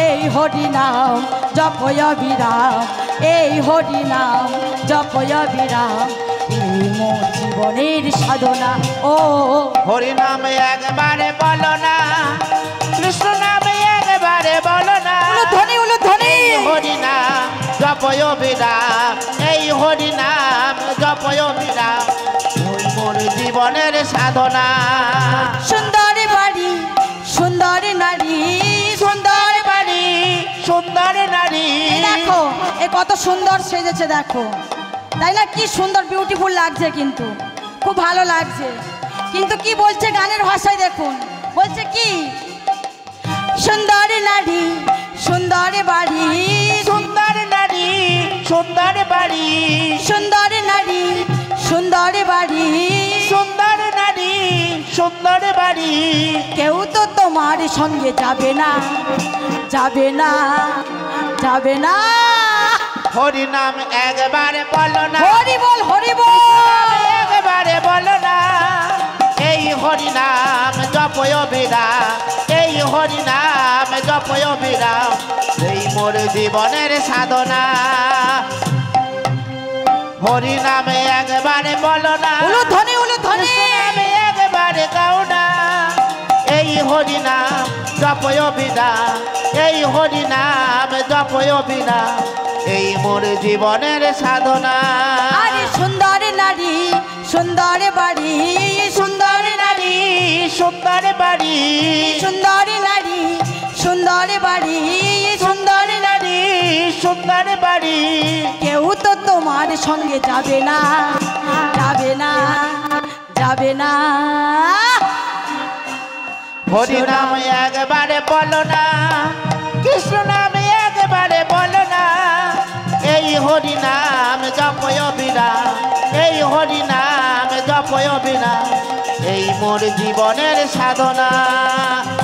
এই হরি নাম জপয় বিরাম, এই হরি নাম জপয় বিরাম। এই মোর জীবনের সাধনা ও হরি নাম একবারে বলো না, কৃষ্ণ নাম একবারে বলো না। ধ্বনি হলো ধ্বনি। হরি নাম জপয় বিরাম, এই হরি নাম জপয় বিরাম। ওই মোর জীবনের সাধনা। সুন্দর বাড়ি, সুন্দর নারী, সুন্দর বাড়ি, সুন্দর নারী। এই দেখো এ কত সুন্দর সেজেছে দেখো, তাই না? কি সুন্দর বিউটিফুল লাগছে, কিন্তু খুব ভালো লাগছে। কিন্তু কি বলছে গানের ভাষায় দেখুন, বলছে কি? সুন্দর নারী, সুন্দর বাড়ি, সুন্দর নারী, সুন্দর বাড়ি, সুন্দর নারী, সুন্দর বাড়ি, সুন্দর নারী, সুন্দর বাড়ি। কেউ তো তোমার সঙ্গে যাবে না, যাবে না, যাবে না। হরি নাম একবারে বলো না, হরি বল হরি বল। একবারে বলো না, এই হরি নাম জপয় বিরাম, এই হরি নাম জপয় বিরাম, এই মোর জীবনের সাধনা। হরি নামে একবারে বলো না, উলুধ্বনি উলুধ্বনি। নামে একবারে গাও না, এই হরি নাম জপয় বিরাম, এই হরি নাম জপয় বিরাম, এই মোর জীবনের সাধনা। আরে সুন্দর নারী সুন্দর বাড়ি, সুন্দর নারী সুন্দর বাড়ি, সুন্দর নারী সুন্দর বাড়ি, সুন্দর নারী সুন্দর বাড়ি, কেউ তো তোমার সঙ্গে যাবে না, যাবে না, যাবে না। হরি নাম একবারে বলো না, কৃষ্ণ নামে একবারে বলো না, এই হরি নাম জপয় বিরাম, এই হরি নাম জপয় বিরাম, এই মোর জীবনের সাধনা।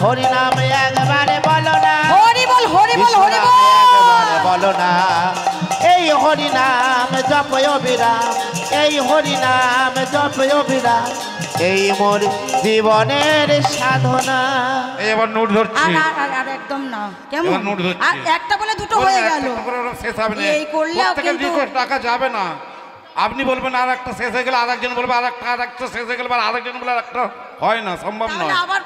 হরি নাম একবারে বলো না, হরি বল হরি বল হরি বল। একবারে বলো না, এই হরি নাম জপয় বিরাম, এই হরি নাম জপয় বিরাম, এই মোর জীবনের সাধনা। এই এবার নোট ধরছি, আর আর আর আর একদম না, কেমন এবার নোট ধরছি। আর একটা বলে দুটো হয়ে গেল। একটা করে ওরা শেষ হবে না, এই করলেও প্রত্যেকের কিন্তু- দিকে টাকা যাবে না। আপনি বলবেন আর একটা শেষ হয়ে গেলে আরেকজন বলবে আর একটা শেষ হয়ে গেলে আরেকজন বলে আর একটা, হয় না, সম্ভব তাহলে নয়। আবার